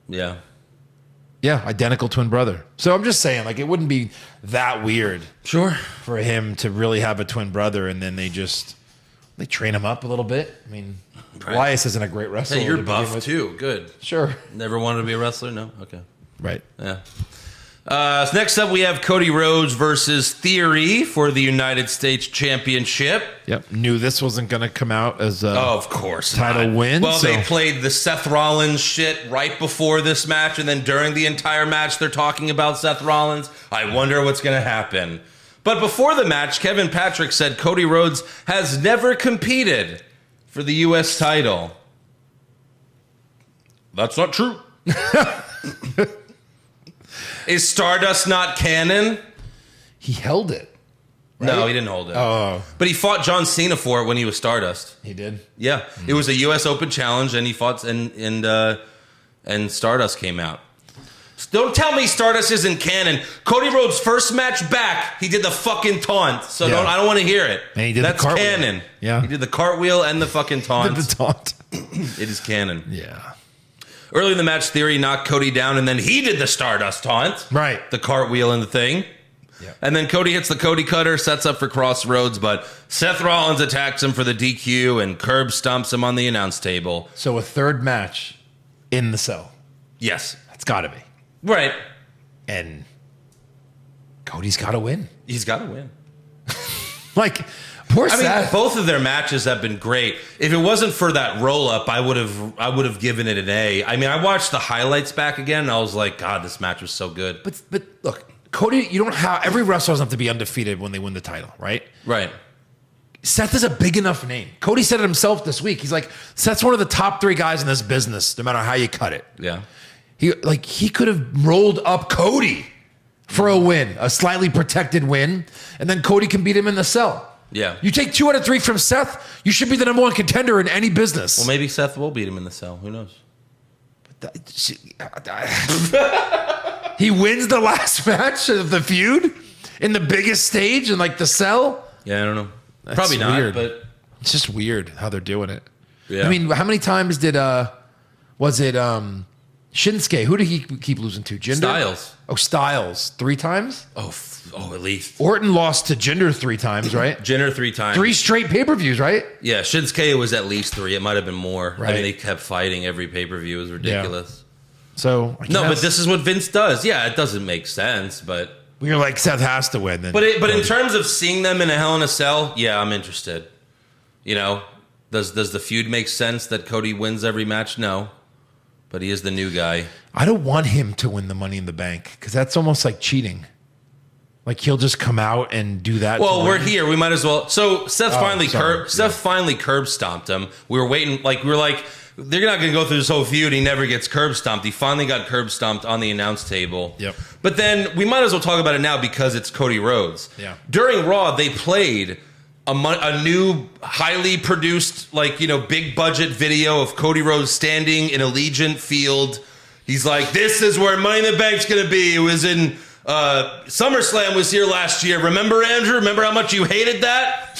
Yeah. Yeah, identical twin brother. So I'm just saying, like, it wouldn't be that weird Sure. for him to really have a twin brother, and then they train him up a little bit. I mean, Right. Elias isn't a great wrestler. Hey, you're to begin buff with. too. Good. Sure. Never wanted to be a wrestler? No? Okay. Right. Yeah. So next up, we have Cody Rhodes versus Theory for the United States Championship. Yep. Knew this wasn't going to come out as a Oh, of course. title not. win. Well, so- they played the Seth Rollins shit right before this match, and then during the entire match, they're talking about Seth Rollins. I wonder what's going to happen. But before the match, Kevin Patrick said Cody Rhodes has never competed for the U.S. title. That's not true. Is Stardust not canon? He held it. No, he didn't hold it. Oh, But he fought John Cena for it when he was Stardust. he did. Yeah, it was a U.S. Open challenge, and he fought, and Stardust came out. Don't tell me Stardust isn't canon. Cody Rhodes' first match back, he did the fucking taunt. So Yeah. I don't want to hear it. And he did the That's cartwheel. canon. Yeah. He did the cartwheel and the fucking taunt. The taunt. It is canon. Yeah. Early in the match, Theory knocked Cody down, and then he did the Stardust taunt. Right. The cartwheel and the thing. Yep. And then Cody hits the Cody Cutter, sets up for Crossroads, but Seth Rollins attacks him for the DQ and curb stomps him on the announce table. So a third match in the cell. Yes. That's got to be. Right. And Cody's got to win. He's got to win. Like, poor I Seth. mean, both of their matches have been great. If it wasn't for that roll up, I would have given it an A. I mean, I watched the highlights back again, and I was like, God, this match was so good. But look, Cody, you don't have every wrestler doesn't have to be undefeated when they win the title, right? Right. Seth is a big enough name. Cody said it himself this week. He's like, Seth's one of the top 3 guys in this business, no matter how you cut it. Yeah. He could have rolled up Cody for a win, a slightly protected win, and then Cody can beat him in the cell. Yeah. You take 2 out of 3 from Seth, you should be the number 1 contender in any business. Well, maybe Seth will beat him in the cell. Who knows? He wins the last match of the feud in the biggest stage in like the cell. Yeah, I don't know. That's Probably not, weird. but It's just weird how they're doing it. yeah. I mean, how many times did was it Shinsuke? Who did he keep losing to? Jinder? Styles. Oh, Styles. 3 times? At least. Orton lost to Jinder 3 times, right? Jinder 3 times. 3 straight pay-per-views, right? Yeah, Shinsuke was at least 3. It might have been more. I Right. mean, they kept fighting every pay-per-view. It was ridiculous. So No, but this is what Vince does. Yeah, it doesn't make sense, but you're like Seth has to win. Then, but in terms of seeing them in a Hell in a Cell, yeah, I'm interested. You know, does the feud make sense that Cody wins every match? No, but he is the new guy. I don't want him to win the Money in the Bank because that's almost like cheating. Like he'll just come out and do that. Well, we're here. We might as well. So Seth finally sorry. finally curb stomped him. We were waiting. We were like, they're not going to go through this whole feud. He never gets curb stomped. He finally got curb stomped on the announce table. Yep. But then we might as well talk about it now because it's Cody Rhodes. Yeah. During Raw, they played a new, highly produced, big budget video of Cody Rhodes standing in Allegiant Field. He's like, "This is where Money in the Bank's going to be." It was in SummerSlam was here last year. Remember, Andrew? Remember how much you hated that?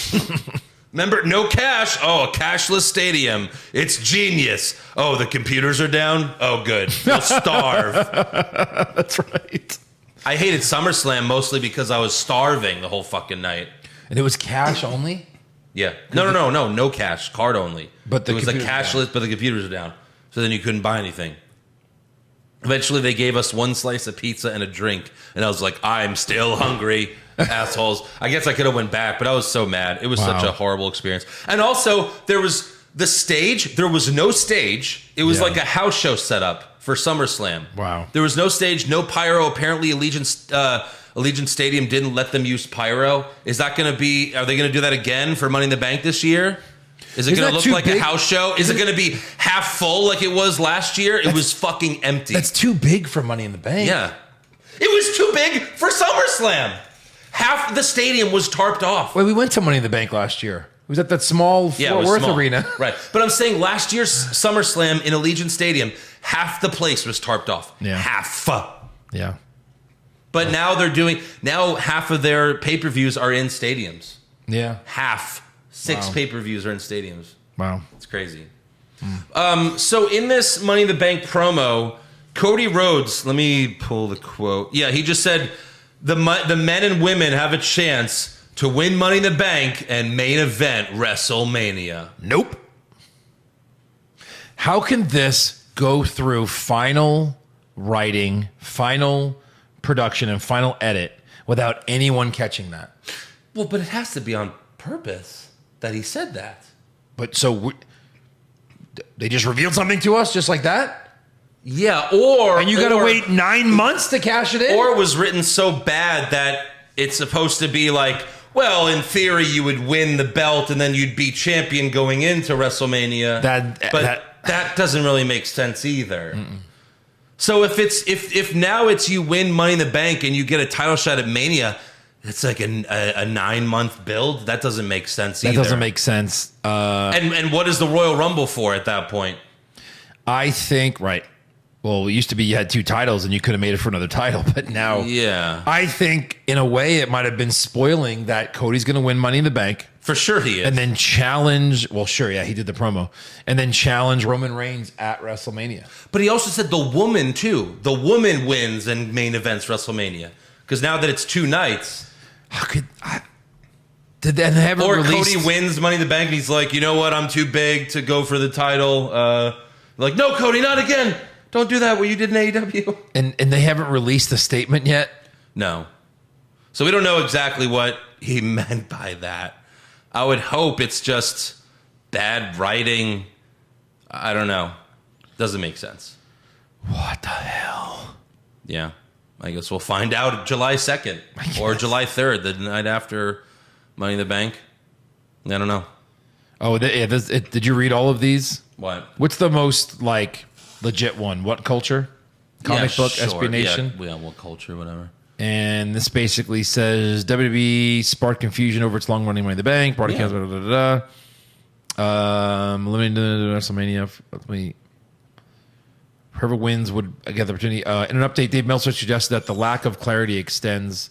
Remember, no cash. Oh, a cashless stadium. It's genius. Oh, the computers are down. Oh, good. You'll starve. That's right. I hated SummerSlam mostly because I was starving the whole fucking night. And it was cash only? Yeah. No cash. Card only. But it was a cashless, but the computers are down. So then you couldn't buy anything. Eventually, they gave us 1 slice of pizza and a drink. And I was like, I'm still hungry, assholes. I guess I could have went back, but I was so mad. It was such a horrible experience. And also, there was the stage. There was no stage. It was like a house show setup for SummerSlam. Wow. There was no stage, no pyro. Apparently, Allegiant Stadium didn't let them use pyro. Is that going to be... Are they going to do that again for Money in the Bank this year? Is it going to look like a house show? Is it going to be half full like it was last year? It was fucking empty. That's too big for Money in the Bank. Yeah. It was too big for SummerSlam. Half the stadium was tarped off. Wait, we went to Money in the Bank last year. It was at that small Fort Worth arena. Right. But I'm saying last year's SummerSlam in Allegiant Stadium, half the place was tarped off. Yeah. Half. Yeah. But now half of their pay-per-views are in stadiums. Yeah. Half. 6 pay-per-views are in stadiums. Wow. It's crazy. So in this Money in the Bank promo, Cody Rhodes, let me pull the quote. Yeah, he just said, the men and women have a chance to win Money in the Bank and main event WrestleMania. Nope. How can this go through final writing, final production, and final edit without anyone catching that? Well, but it has to be on purpose that he said that. But they just revealed something to us just like that? Yeah, and you got to wait 9 months to cash it in? Or it was written so bad that it's supposed to be like, well, in theory, you would win the belt and then you'd be champion going into WrestleMania. That doesn't really make sense either. Mm-mm. So if now it's you win Money in the Bank and you get a title shot at Mania, it's like a 9-month build. That doesn't make sense either. That doesn't make sense. And what is the Royal Rumble for at that point? I think, right. Well, it used to be you had 2 titles and you could have made it for another title, but now... Yeah. I think, in a way, it might have been spoiling that Cody's going to win Money in the Bank. For sure he is. And then challenge... Well, sure, yeah, he did the promo. And then challenge Roman Reigns at WrestleMania. But he also said the woman, too. The woman wins and main events WrestleMania. Because now that it's 2 nights. How could I? Did they haven't Or released? Cody wins Money in the Bank and he's like, you know what? I'm too big to go for the title. Like, no, Cody, not again. Don't do that what you did in AEW. And they haven't released a statement yet? No. So we don't know exactly what he meant by that. I would hope it's just bad writing. I don't know. Doesn't make sense. What the hell? Yeah. I guess we'll find out July 2nd or July 3rd, the night after Money in the Bank. I don't know. Oh, did you read all of these? What? What's the most, like, legit one? What culture? Comic book, SB Nation? Yeah, what culture, whatever. And this basically says WWE sparked confusion over its long-running Money in the Bank. Party counts, eliminated WrestleMania. Whoever wins would get the opportunity. In an update, Dave Meltzer suggested that the lack of clarity extends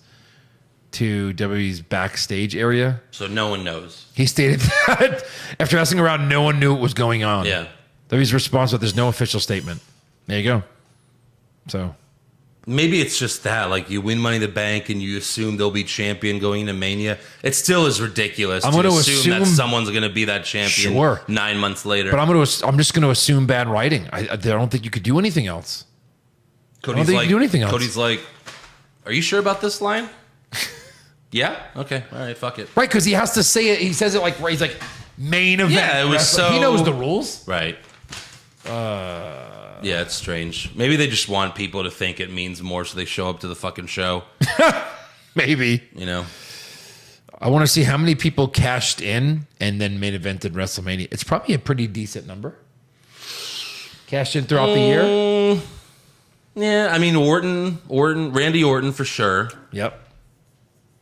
to WWE's backstage area. So no one knows. He stated that after asking around, no one knew what was going on. Yeah. WWE's response was, there's no official statement. There you go. So... Maybe it's just that, like you win Money in the Bank and you assume they'll be champion going into Mania. It still is ridiculous to assume that someone's going to be that champion 9 months later. But I'm just going to assume bad writing. I don't think you could do anything else. Cody's like, are you sure about this line? Yeah? Okay. All right, fuck it. Right, because he has to say it. He says it like, he's like, main event. Yeah, it was so... He knows the rules. Right. Yeah, it's strange. Maybe they just want people to think it means more so they show up to the fucking show. Maybe. You know? I want to see how many people cashed in and then main evented WrestleMania. It's probably a pretty decent number. Cashed in throughout the year? Yeah, I mean, Randy Orton for sure. Yep.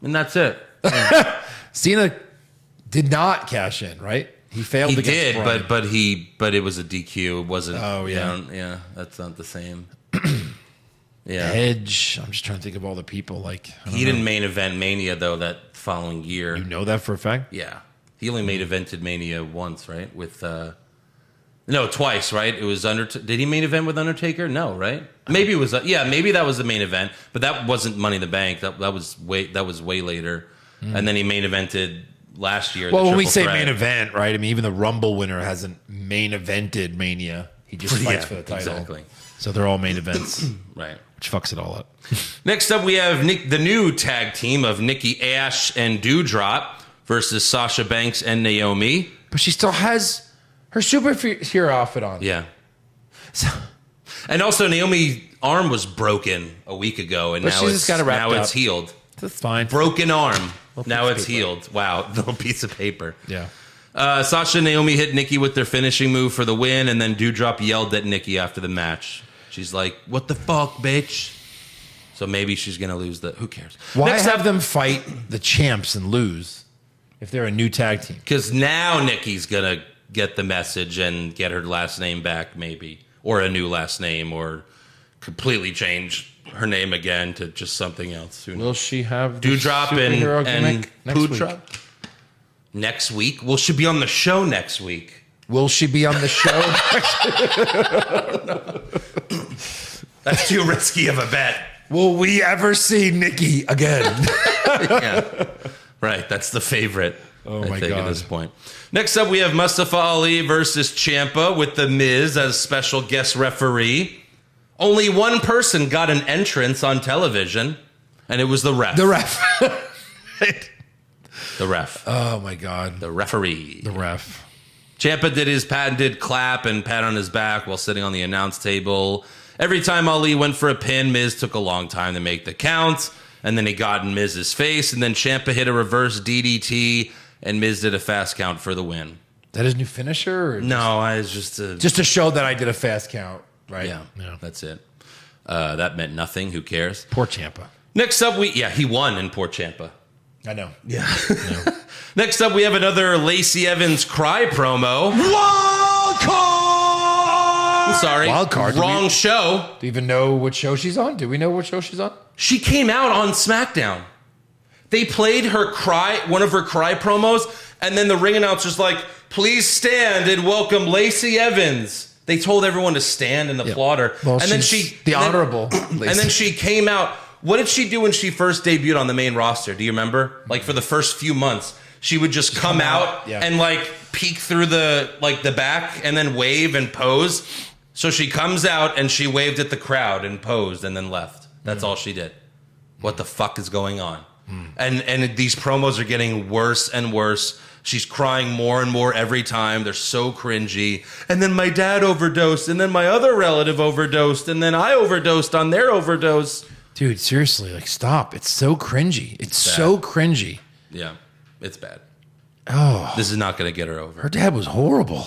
And that's it. Cena did not cash in, right? He failed. He did, but it was a DQ. It wasn't. Oh yeah, yeah. That's not the same. Yeah, Edge. I'm just trying to think of all the people. Like he didn't main event Mania though that following year. You know that for a fact? Yeah, he only main evented Mania once, right? With no, twice, right? It was Did he main event with Undertaker? No, right? Maybe it was. Maybe that was the main event, but that wasn't Money in the Bank. That was way later. And then he main evented last year. Well, when we say main event, right? I mean, even the Rumble winner hasn't main evented Mania. He just fights for the title. Exactly. So they're all main events. Right. Which fucks it all up. Next up, we have the new tag team of Nikki Ash and Doudrop versus Sasha Banks and Naomi. But she still has her superhero outfit on. Yeah. And also, Naomi's arm was broken a week ago, and now it's healed. That's fine. Broken arm. Now it's healed. Wow, little piece of paper. Yeah. Sasha and Naomi hit Nikki with their finishing move for the win, and then Doudrop yelled at Nikki after the match. She's like, "What the fuck, bitch?" So maybe she's gonna lose who cares? Why have them fight the champs and lose if they're a new tag team? Because now Nikki's gonna get the message and get her last name back, maybe, or a new last name, or completely change her name again to just something else. Will she have Doudrop and Doudrop next week? Will she be on the show next week? Will she be on the show? That's too risky of a bet. Will we ever see Nikki again? Yeah. Right. That's the favorite. Oh, my God. At this point. Next up, we have Mustafa Ali versus Ciampa with The Miz as special guest referee. Only one person got an entrance on television, and it was the ref. The ref. The ref. Oh, my God. The referee. The ref. Ciampa did his patented clap and pat on his back while sitting on the announce table. Every time Ali went for a pin, Miz took a long time to make the count, and then he got in Miz's face, and then Ciampa hit a reverse DDT, and Miz did a fast count for the win. That his new finisher? Or no, I was just to show that I did a fast count, right? Yeah, that's it. That meant nothing. Who cares? Poor Ciampa. Next up, he won in poor Ciampa. I know. Yeah. No. Next up, we have another Lacey Evans cry promo. Wild card! I'm sorry. Wild card. Wrong show. Do you even know what show she's on? Do we know what show she's on? She came out on SmackDown. They played one of her cry promos, and then the ring announcer's like, "Please stand and welcome Lacey Evans." They told everyone to stand and applaud her. Well, and then the honorable Lacey. And then she came out What did she do when she first debuted on the main roster? Do you remember? Like for the first few months, she would just come out and like peek through the back and then wave and pose. So she comes out and she waved at the crowd and posed and then left. That's all she did. What the fuck is going on? And these promos are getting worse and worse. She's crying more and more every time. They're so cringy. And then my dad overdosed. And then my other relative overdosed. And then I overdosed on their overdose. Dude, seriously, like, stop. It's so cringy. It's so cringy. Yeah, it's bad. Oh. This is not going to get her over. Her dad was horrible.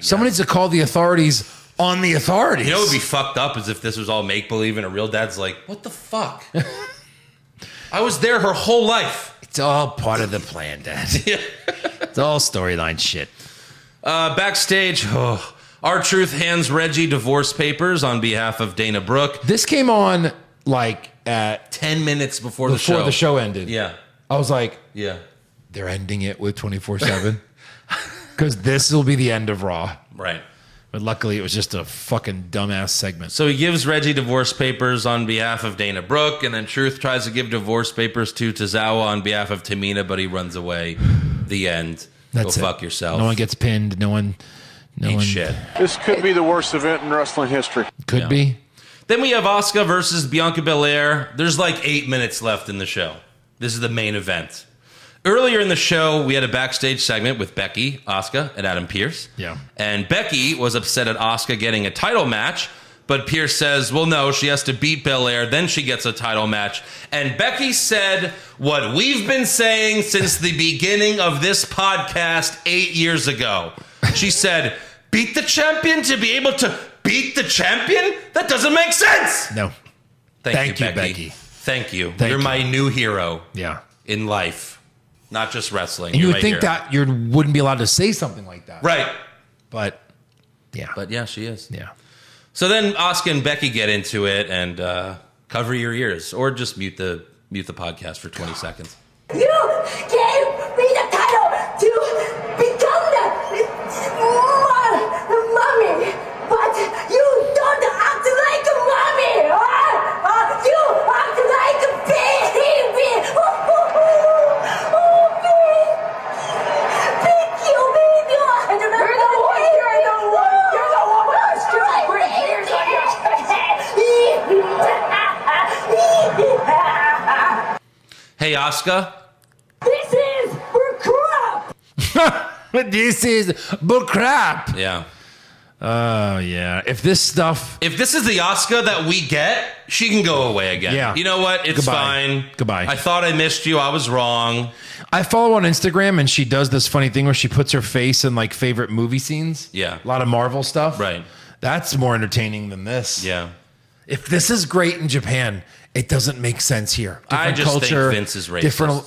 Someone needs to call the authorities on the authorities. You know what would be fucked up is if this was all make-believe and a real dad's like, what the fuck? I was there her whole life. It's all part of the plan, Dad. Yeah. It's all storyline shit. Backstage, R-Truth hands Reggie divorce papers on behalf of Dana Brooke. This came on like at 10 minutes before the show. Before the show ended. Yeah. I was like, yeah, they're ending it with 24/7 because this will be the end of Raw. Right. But luckily, it was just a fucking dumbass segment. So he gives Reggie divorce papers on behalf of Dana Brooke, and then Truth tries to give divorce papers to Tozawa on behalf of Tamina, but he runs away. The end. That's Go it. fuck yourself. No one gets pinned. No one. Shit. This could be the worst event in wrestling history. Could be. Then we have Asuka versus Bianca Belair. There's like 8 minutes left in the show. This is the main event. Earlier in the show, we had a backstage segment with Becky, Asuka, and Adam Pearce. Yeah. And Becky was upset at Asuka getting a title match, but Pearce says, well, no, she has to beat Belair, then she gets a title match. And Becky said what we've been saying since the beginning of this podcast 8 years ago. She said, beat the champion to be able to beat the champion? That doesn't make sense. No. Thank you, Becky. Thank you. Thank You're you. my new hero Yeah. in life. Not just wrestling. And you You're would my think hero. that you wouldn't be allowed to say something like that. Right. But, yeah. But yeah, she is. Yeah. So then Asuka and Becky get into it and cover your ears or just mute the podcast for 20 seconds. You gave me the title to become the mommy, but you don't act like a mommy. You act like a baby. Oh, baby. Thank you, baby. You're the one. You're the one who's just bring tears on your face. Hey, Asuka. This is crap. This is bullcrap. Yeah. Oh, yeah. If this is the Asuka that we get, she can go away again. Yeah. You know what? It's Goodbye. fine. Goodbye. I thought I missed you. I was wrong. I follow on Instagram and she does this funny thing where she puts her face in like favorite movie scenes. Yeah. A lot of Marvel stuff. Right. That's more entertaining than this. Yeah. If this is great in Japan, it doesn't make sense here. I just think culture, Vince is racist. Different.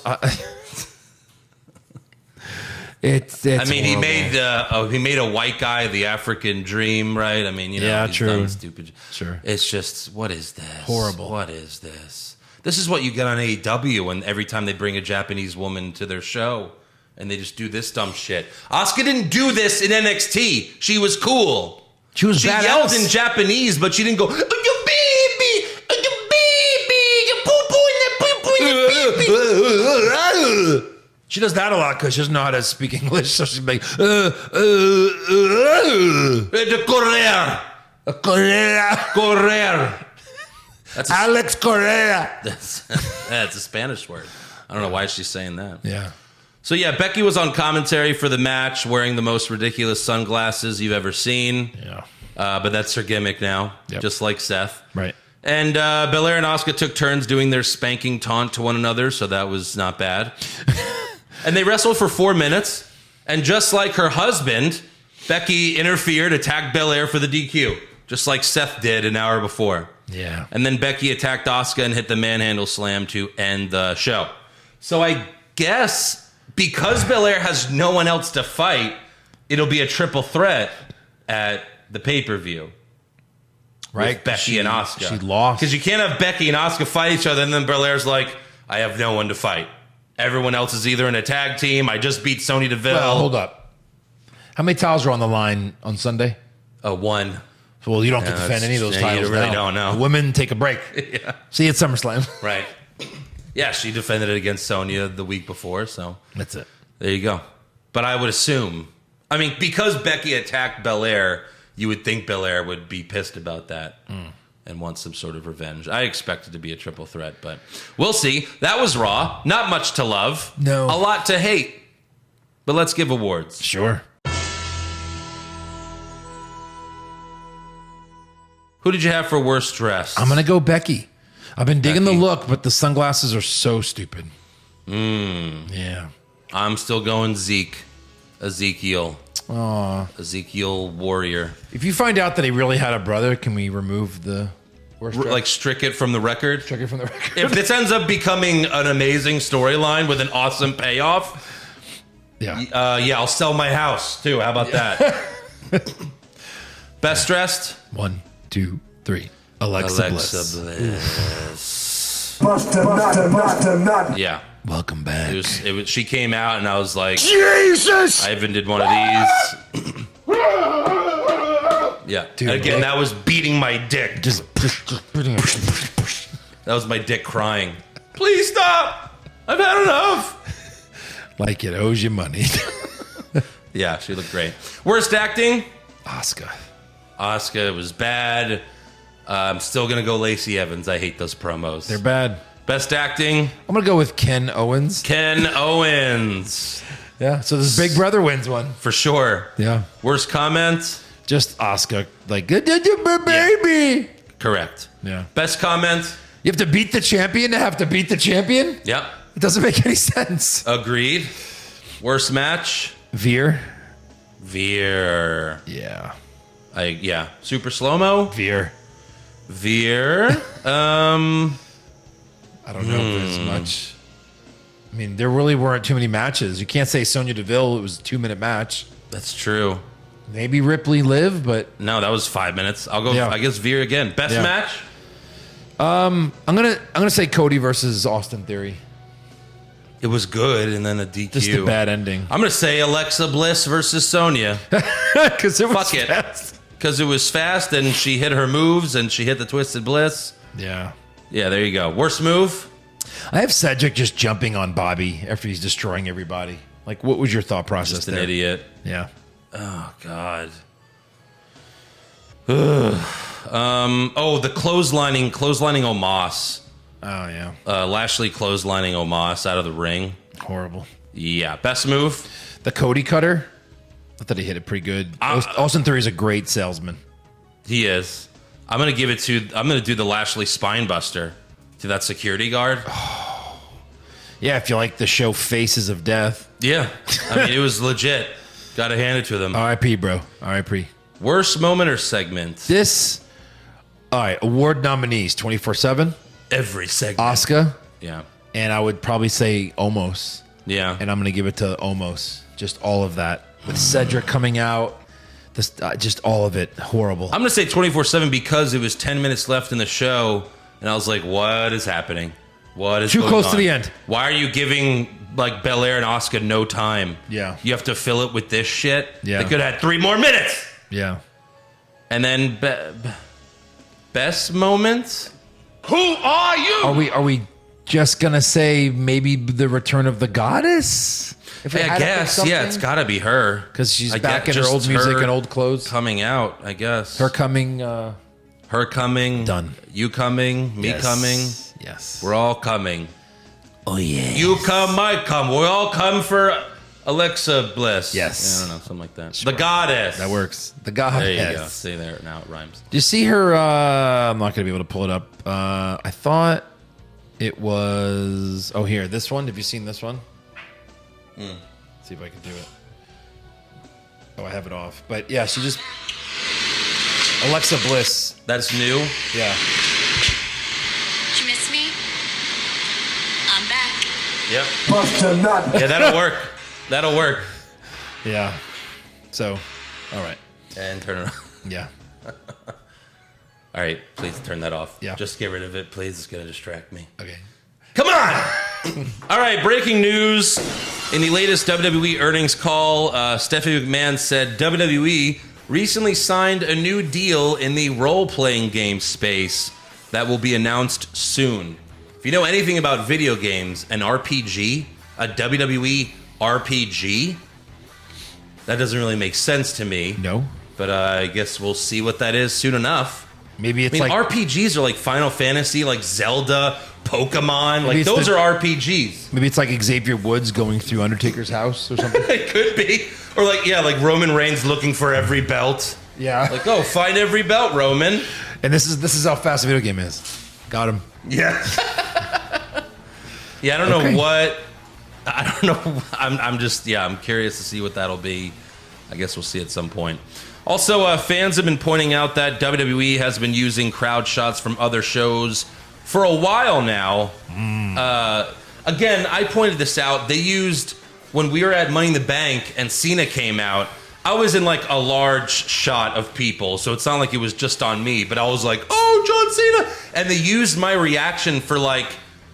It's I mean, horrible. he made a white guy the African dream, right? I mean, you know, Yeah, he's true. done stupid. Sure. It's just, what is this? Horrible. What is this? This is what you get on AEW when every time they bring a Japanese woman to their show and they just do this dumb shit. Asuka didn't do this in NXT. She was cool. She was She badass. yelled in Japanese, but she didn't go, oh, you baby, oh, you baby, you poo-poo in the poo-poo in the pee-pee. She does that a lot because she doesn't know how to speak English. So she's like, The Correr. That's a, Alex Correa. that's a Spanish word. I don't know why she's saying that. Yeah. So yeah, Becky was on commentary for the match wearing the most ridiculous sunglasses you've ever seen. Yeah. But that's her gimmick now, Yep. just like Seth. Right. And Belair and Asuka took turns doing their spanking taunt to one another, so that was not bad. And they wrestled for 4 minutes, and just like her husband, Becky interfered, attacked Belair for the DQ, just like Seth did an hour before. Yeah. And then Becky attacked Asuka and hit the manhandle slam to end the show. So I guess because Belair has no one else to fight, it'll be a triple threat at the pay-per-view. Right. With Becky and Asuka. She lost. Because you can't have Becky and Asuka fight each other, and then Belair's like, I have no one to fight. Everyone else is either in a tag team. I just beat Sonya Deville. Well, hold up. How many titles are on the line on Sunday? One. Well, you don't have to defend any of those titles. You really now. don't know. The women take a break. Yeah. See you at SummerSlam. Right. Yeah, she defended it against Sonya the week before, so That's it. there you go. But I would assume, I mean, because Becky attacked Belair, you would think Belair would be pissed about that and want some sort of revenge. I expect it to be a triple threat, but we'll see. That was Raw. Not much to love. No. A lot to hate. But let's give awards. Sure. Who did you have for worst dressed? I'm going to go Becky. I've been digging the look, but the sunglasses are so stupid. Yeah. I'm still going Ezekiel. Aw. Ezekiel Warrior. If you find out that he really had a brother, can we remove the worst dress? Like, strick it from the record? Check it from the record. If this ends up becoming an amazing storyline with an awesome payoff, Yeah. I'll sell my house too. How about that? Best dressed? 1, 2, 3. Alexa Bliss. Not. Yeah. Welcome back. It was. She came out and I was like, Jesus! I even did one of these. Yeah. Dude, and again, like- that was beating my dick. Just putting it. That was my dick crying. Please stop. I've had enough. Like it owes you money. Yeah, she looked great. Worst acting? Asuka. Was bad. I'm still going to go Lacey Evans. I hate those promos. They're bad. Best acting? I'm going to go with Ken Owens. Ken Owens. Yeah. So this Big Brother wins one. For sure. Yeah. Worst comment? Just Asuka. Like, baby. Correct. Yeah. Best comment? You have to beat the champion to have to beat the champion? Yep. It doesn't make any sense. Agreed. Worst match? Veer. Yeah. Yeah. Super slow-mo? Veer. I don't know if there's much. I mean, there really weren't too many matches. You can't say Sonya Deville. It was a 2-minute match. That's true. Maybe Ripley Liv, but No, that was 5 minutes. I'll go, Yeah. I guess, Veer again. Best Yeah. match? I'm gonna say Cody versus Austin Theory. It was good, and then a DQ. Just a bad ending. I'm going to say Alexa Bliss versus Sonya. Because it was Fuck it. fast. Because it was fast, and she hit her moves, and she hit the Twisted Bliss. Yeah. Yeah, there you go. Worst move? I have Cedric just jumping on Bobby after he's destroying everybody. Like, what was your thought process Just an there? idiot. Yeah. Oh, God. Ugh. The clotheslining Omos. Oh, yeah. Lashley clotheslining Omos out of the ring. Horrible. Yeah. Best move? The Cody cutter. I thought he hit it pretty good. Austin Theory's a great salesman. He is. I'm going to do the Lashley spine buster to that security guard. Yeah, if you like the show Faces of Death. Yeah. I mean, it was legit. Got to hand it to them. R.I.P., bro. R.I.P. Worst moment or segment? All right, award nominees, 24/7. Every segment. Asuka. Yeah. And I would probably say Omos. Yeah. And I'm going to give it to Omos. Just all of that. With Cedric coming out. Just all of it. Horrible. I'm going to say 24/7 because it was 10 minutes left in the show, and I was like, what is happening? What is Too going close on? to the end. Why are you giving, like, Belair and Asuka no time? Yeah. You have to fill it with this shit? Yeah. They could have had 3 more minutes! Yeah. And then best moments? Who are you? Are we just going to say maybe the return of the goddess? If I guess, yeah, it's got to be her. Because she's I back guess in her just old music her and old clothes. Coming out, I guess. Her coming. Her coming. Done. You coming. Me Yes. coming. Yes. We're all coming. Oh, yeah. You come, I come. We all come for Alexa Bliss. Yes. Yeah, I don't know, something like that. The goddess. That works. The goddess. There you go. See there, now it rhymes. Do you see her? I'm not going to be able to pull it up. I thought it was. Oh, here. This one. Have you seen this one? See if I can do it. Oh, I have it off. But yeah, she just. Alexa Bliss. That's new. Yeah. Did you miss me? I'm back. Yep. Bust a nut. Yeah, that'll work. That'll work. Yeah. So, all right. And turn it on. Yeah. All right, please turn that off. Yeah. Just get rid of it, please. It's going to distract me. Okay. Come on! All right, breaking news. In the latest WWE earnings call, Stephanie McMahon said WWE recently signed a new deal in the role-playing game space that will be announced soon. If you know anything about video games, an RPG, a WWE RPG, that doesn't really make sense to me. No. But I guess we'll see what that is soon enough. Maybe it's RPGs are like Final Fantasy, like Zelda, Pokemon. Like those are RPGs. Maybe it's like Xavier Woods going through Undertaker's house or something. It could be. Or like Roman Reigns looking for every belt. Yeah. Like, oh, find every belt, Roman. And this is how fast a video game is. Got him. Yeah. Yeah, I don't know what. I don't know. I'm curious to see what that'll be. I guess we'll see at some point. Also, fans have been pointing out that WWE has been using crowd shots from other shows for a while now. Again, I pointed this out. They used, when we were at Money in the Bank and Cena came out, I was in like a large shot of people, so it's not like it was just on me, but I was like, oh, John Cena! And they used my reaction for like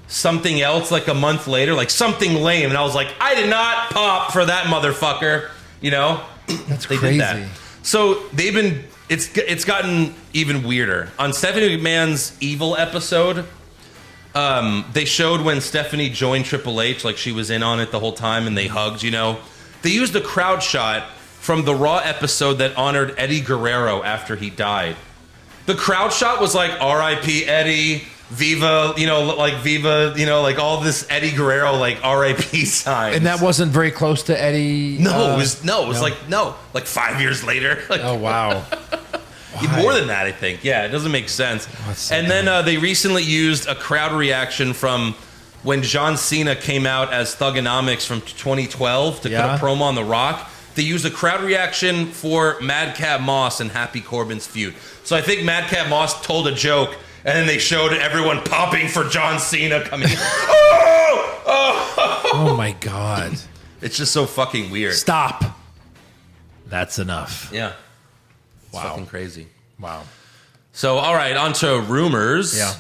something else like a month later, like something lame, and I was like, I did not pop for that motherfucker, you know? That's they crazy. Did that. So they've been, it's gotten even weirder. On Stephanie McMahon's Evil episode, they showed when Stephanie joined Triple H, like she was in on it the whole time and they hugged, you know? They used a crowd shot from the Raw episode that honored Eddie Guerrero after he died. The crowd shot was like R.I.P. Eddie, Viva, like all this Eddie Guerrero, like R.I.P. signs. And that wasn't very close to Eddie. No, it was like 5 years later. Like, oh wow. More than that, I think. Yeah, it doesn't make sense. And then they recently used a crowd reaction from when John Cena came out as Thugonomics from 2012 to cut a promo on The Rock. They used a crowd reaction for Madcap Moss and Happy Corbin's feud. So I think Madcap Moss told a joke, and then they showed everyone popping for John Cena coming. Oh my God. It's just so fucking weird. Stop. That's enough. Yeah. Wow. Fucking crazy. Wow. So, all right, on to rumors. Yeah.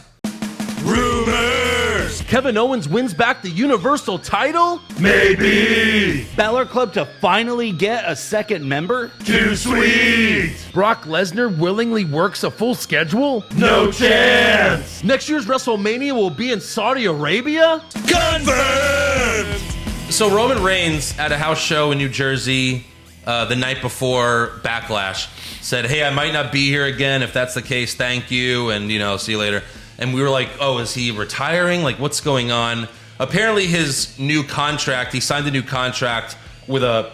Rumors! Kevin Owens wins back the Universal title? Maybe! Balor Club to finally get a second member? Too sweet! Brock Lesnar willingly works a full schedule? No chance! Next year's WrestleMania will be in Saudi Arabia? Confirmed! So Roman Reigns at a house show in New Jersey the night before Backlash said, hey, I might not be here again. If that's the case, thank you, and, you know, see you later. And we were like, oh, is he retiring? Like, what's going on? Apparently his new contract, he signed a new contract with a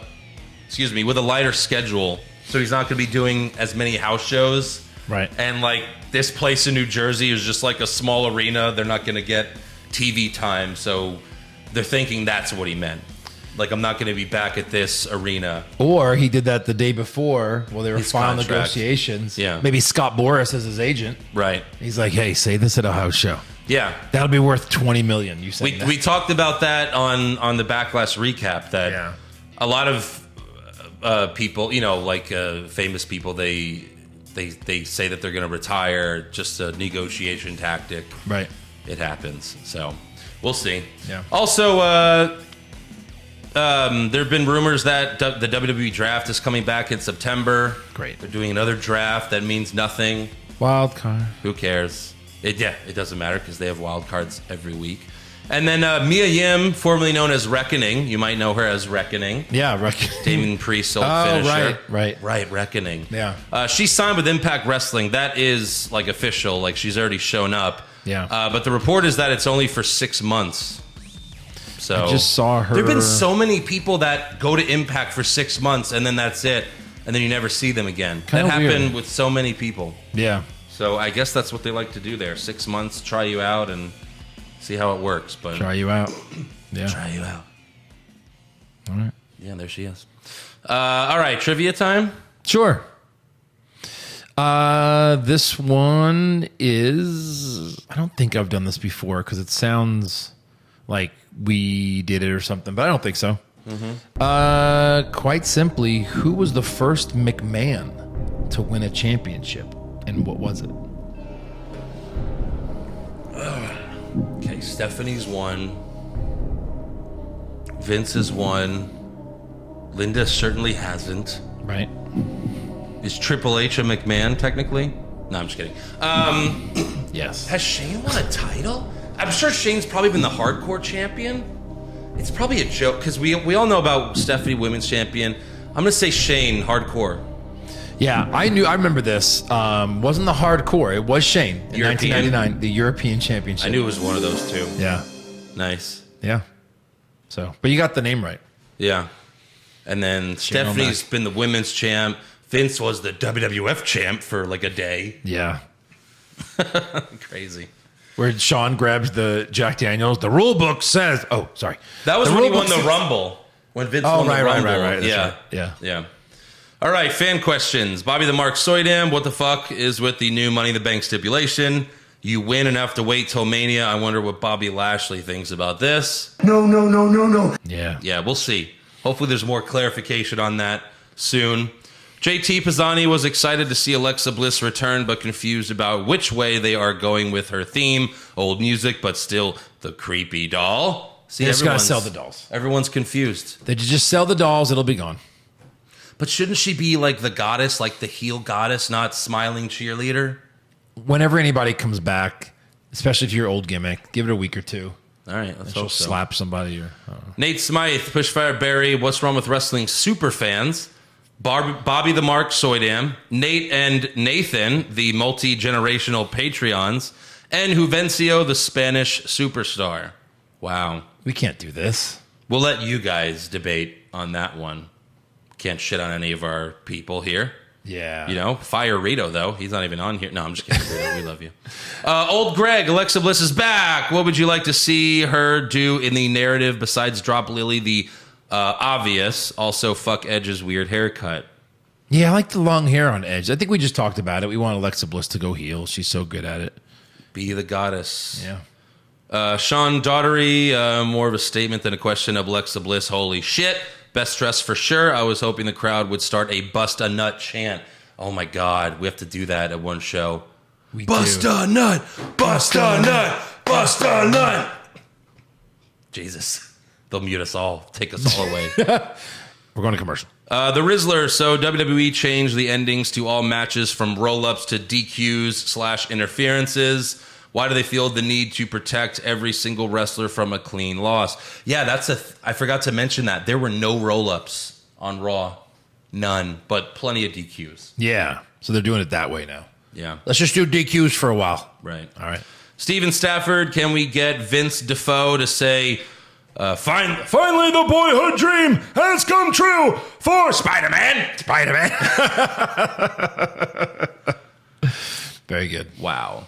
lighter schedule. So he's not going to be doing as many house shows. Right. And, like, this place in New Jersey is just like a small arena. They're not going to get TV time. So they're thinking that's what he meant. Like, I'm not going to be back at this arena. Or he did that the day before while they were His filing contract. Negotiations. Yeah. Maybe Scott Boras as his agent. Right. He's like, hey, say this at a house show. Yeah. That'll be worth $20 million. You said We talked about that on the Backlash recap, that a lot of people, you know, like famous people, they say that they're going to retire, just a negotiation tactic. Right. It happens. So we'll see. Yeah. Also, there have been rumors that the WWE draft is coming back in September. Great. They're doing another draft. That means nothing. Wild card. Who cares? It doesn't matter because they have wild cards every week. And then Mia Yim, formerly known as Reckoning. You might know her as Reckoning. Yeah, Reckoning. Damien Priest's old finisher. Right, Reckoning. Yeah. She signed with Impact Wrestling. That is, like, official. Like, she's already shown up. Yeah. But the report is that it's only for 6 months. So I just saw her. There have been so many people that go to Impact for 6 months, and then that's it. And then you never see them again. Kinda that happened weird. with so many people. Yeah. So I guess that's what they like to do there. 6 months, try you out, and see how it works. But Try you out. Yeah. Try you out. All right. Yeah, there she is. All right, trivia time? Sure. This one is... I don't think I've done this before because it sounds like we did it or something, but I don't think so. Quite simply, who was the first McMahon to win a championship, and what was it? Okay, Stephanie's won. Vince has won. Linda certainly hasn't. Right. Is Triple H a McMahon, technically? No, I'm just kidding. Yes. Has Shane won a title? I'm sure Shane's probably been the hardcore champion. It's probably a joke, because we all know about Stephanie, women's champion. I'm going to say Shane, hardcore. Yeah, I remember this. Wasn't the hardcore. It was Shane in European? 1999, the European Championship. I knew it was one of those two. Yeah. Nice. Yeah. So, but you got the name right. Yeah. And then Stephanie's been the women's champ. Vince was the WWF champ for like a day. Yeah. Crazy. Where Sean grabs the Jack Daniels. The rule book says, oh, sorry. That was the when he rule won book the says- Rumble. When Vince won the Rumble. Right. That's Yeah. right. Yeah. Yeah. All right, fan questions. Bobby the Mark Soydam, what the fuck is with the new Money in the Bank stipulation? You win and have to wait till Mania. I wonder what Bobby Lashley thinks about this. No. Yeah. Yeah, we'll see. Hopefully there's more clarification on that soon. JT Pisani was excited to see Alexa Bliss return, but confused about which way they are going with her theme. Old music, but still the creepy doll. See, They just gotta everyone's- sell the dolls. Everyone's confused. They just sell the dolls. It'll be gone. But shouldn't she be like the goddess, like the heel goddess, not smiling cheerleader? Whenever anybody comes back, especially if you're old gimmick, give it a week or two. All right, let's She'll hope so. slap somebody. Or I don't know. Nate Smythe, Pushfire Barry, what's wrong with wrestling super fans? Bobby the Mark Soydam, Nate and Nathan, the multi-generational Patreons, and Juvencio, the Spanish superstar. Wow. We can't do this. We'll let you guys debate on that one. Can't shit on any of our people here. Yeah. You know, fire Rito, though. He's not even on here. No, I'm just kidding, Rito. We love you. Old Greg, Alexa Bliss is back. What would you like to see her do in the narrative besides drop Lily the obvious? Also, fuck Edge's weird haircut. Yeah, I like the long hair on Edge. I think we just talked about it. We want Alexa Bliss to go heel. She's so good at it. Be the goddess. Yeah. Sean Daughtery, more of a statement than a question of Alexa Bliss. Holy shit. Best dress for sure. I was hoping the crowd would start a bust a nut chant. Oh my God. We have to do that at one show. We Bust do. a nut. Bust a nut. Bust a nut. Jesus. They'll mute us all. Take us all away. We're going to commercial. The Rizzler. So WWE changed the endings to all matches from roll-ups to DQs/interferences. Why do they feel the need to protect every single wrestler from a clean loss? Yeah, I forgot to mention that. There were no roll-ups on Raw. None, but plenty of DQs. Yeah. So they're doing it that way now. Yeah. Let's just do DQs for a while. Right. All right. Steven Stafford, can we get Vince Defoe to say, finally the boyhood dream has come true for Spider-Man? Spider-Man. Very good. Wow.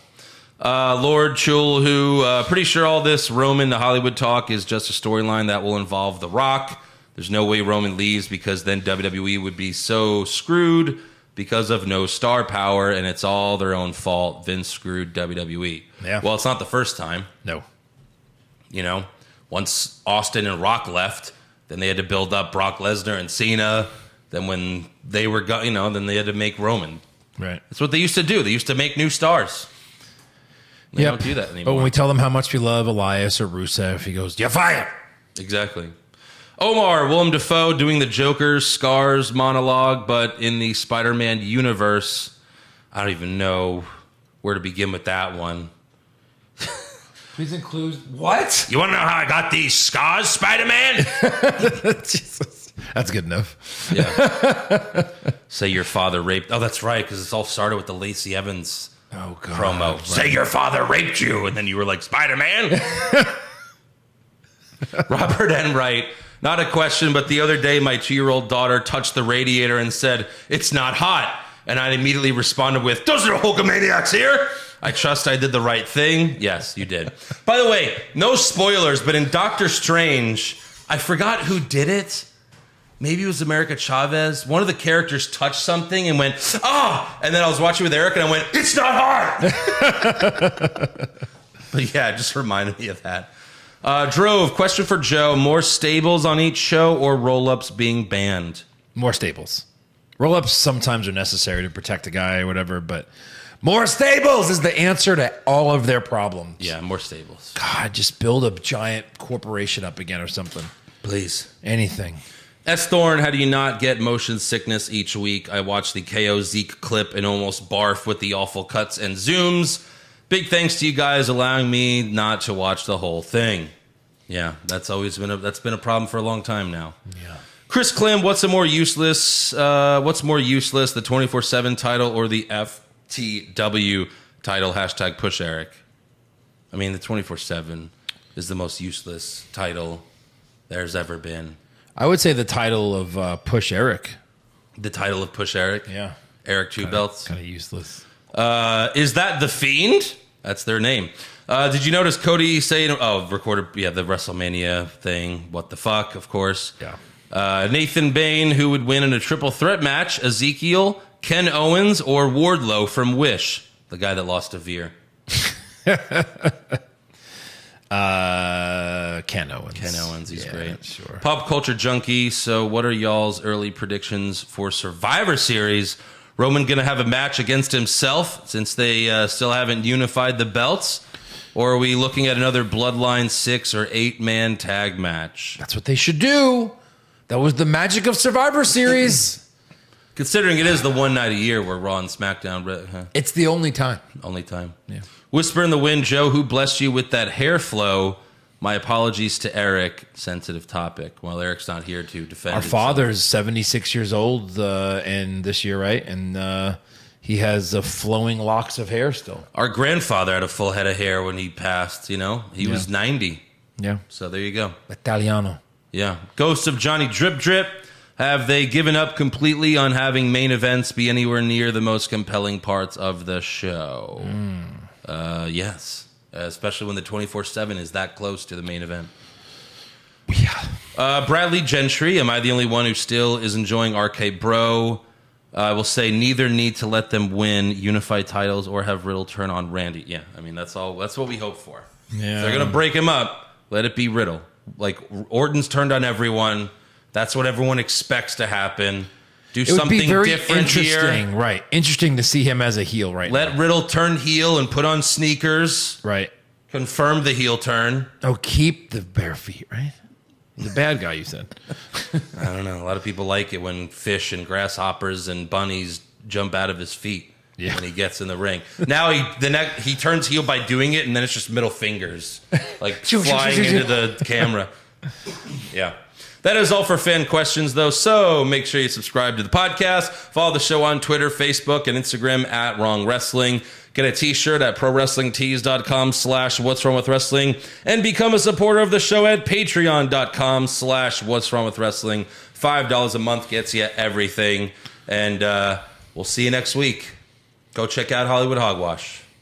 Lord Chul, pretty sure all this Roman to Hollywood talk is just a storyline that will involve The Rock. There's no way Roman leaves because then WWE would be so screwed because of no star power, and it's all their own fault. Vince screwed WWE. Yeah. Well, it's not the first time. No. You know, once Austin and Rock left, then they had to build up Brock Lesnar and Cena. Then when they were, then they had to make Roman. Right. That's what they used to do. They used to make new stars. They don't do that anymore. But when we tell them how much we love Elias or Rusev, he goes, "You're fired." Exactly. Omar, Willem Dafoe doing the Joker's Scars monologue, but in the Spider-Man universe, I don't even know where to begin with that one. Please include What? You want to know how I got these scars, Spider-Man? Jesus. That's good enough. Yeah. Say your father raped. Oh, that's right, because it's all started with the Lacey Evans promo. Right. Say your father raped you, and then you were like, Spider-Man? Robert Enright, not a question, but the other day my 2-year-old daughter touched the radiator and said, "It's not hot." And I immediately responded with, "Those are Hulkamaniacs here." I trust I did the right thing. Yes, you did. By the way, no spoilers, but in Doctor Strange, I forgot who did it. Maybe it was America Chavez. One of the characters touched something and went, "Ah!" And then I was watching with Eric and I went, "It's not hard." But yeah, it just reminded me of that. Drove, question for Joe. More stables on each show or roll-ups being banned? More stables. Roll-ups sometimes are necessary to protect a guy or whatever, but more stables is the answer to all of their problems. Yeah, more stables. God, just build a giant corporation up again or something. Please. Anything. S. Thorne, how do you not get motion sickness each week? I watch the KO Zeke clip and almost barf with the awful cuts and zooms. Big thanks to you guys allowing me not to watch the whole thing. Yeah, that's been a problem for a long time now. Yeah. Chris Klim, what's more useless, the 24/7 title or the FTW title? # push Eric. I mean, the 24/7 is the most useless title there's ever been. I would say the title of Push Eric. The title of Push Eric? Yeah. Eric Two Belts? Kind of useless. Is that The Fiend? That's their name. Did you notice Cody saying, recorded, the WrestleMania thing. What the fuck, of course. Yeah. Nathan Bain, who would win in a triple threat match? Ezekiel, Ken Owens, or Wardlow from Wish? The guy that lost to Veer. Ken Owens. Ken Owens, he's great. Sure. Pop culture junkie. So, what are y'all's early predictions for Survivor Series? Roman going to have a match against himself since they still haven't unified the belts? Or are we looking at another Bloodline 6 or 8-man tag match? That's what they should do. That was the magic of Survivor Series. Considering it is the one night a year where Raw and SmackDown... It's the only time. Only time. Yeah. Whisper in the wind, Joe, who blessed you with that hair flow? My apologies to Eric. Sensitive topic. Well, Eric's not here to defend Our himself. father's 76 years old and this year, right? And he has flowing locks of hair still. Our grandfather had a full head of hair when he passed, you know? He was 90. Yeah. So there you go. Italiano. Yeah. Ghost of Johnny Drip Drip. Have they given up completely on having main events be anywhere near the most compelling parts of the show? Yes. Especially when the 24/7 is that close to the main event. Yeah. Bradley Gentry, am I the only one who still is enjoying RK Bro? I will say neither need to let them win unified titles or have Riddle turn on Randy. Yeah, I mean, that's what we hope for. Yeah. If they're going to break him up, let it be Riddle. Like, Orton's turned on everyone. That's what everyone expects to happen. Do It would something be very different interesting, here. right? Interesting to see him as a heel right now. Let Riddle turn heel and put on sneakers. Right. Confirm the heel turn. Oh, keep the bare feet, right? He's a bad guy, you said. I don't know. A lot of people like it when fish and grasshoppers and bunnies jump out of his feet when he gets in the ring. Now he turns heel by doing it, and then it's just middle fingers, like flying into the camera. Yeah. That is all for fan questions, though, so make sure you subscribe to the podcast. Follow the show on Twitter, Facebook, and Instagram at Wrong Wrestling. Get a t-shirt at prowrestlingtees.com/What's Wrong With Wrestling, and become a supporter of the show at patreon.com/What's Wrong With Wrestling. $5 a month gets you everything, and we'll see you next week. Go check out Hollywood Hogwash.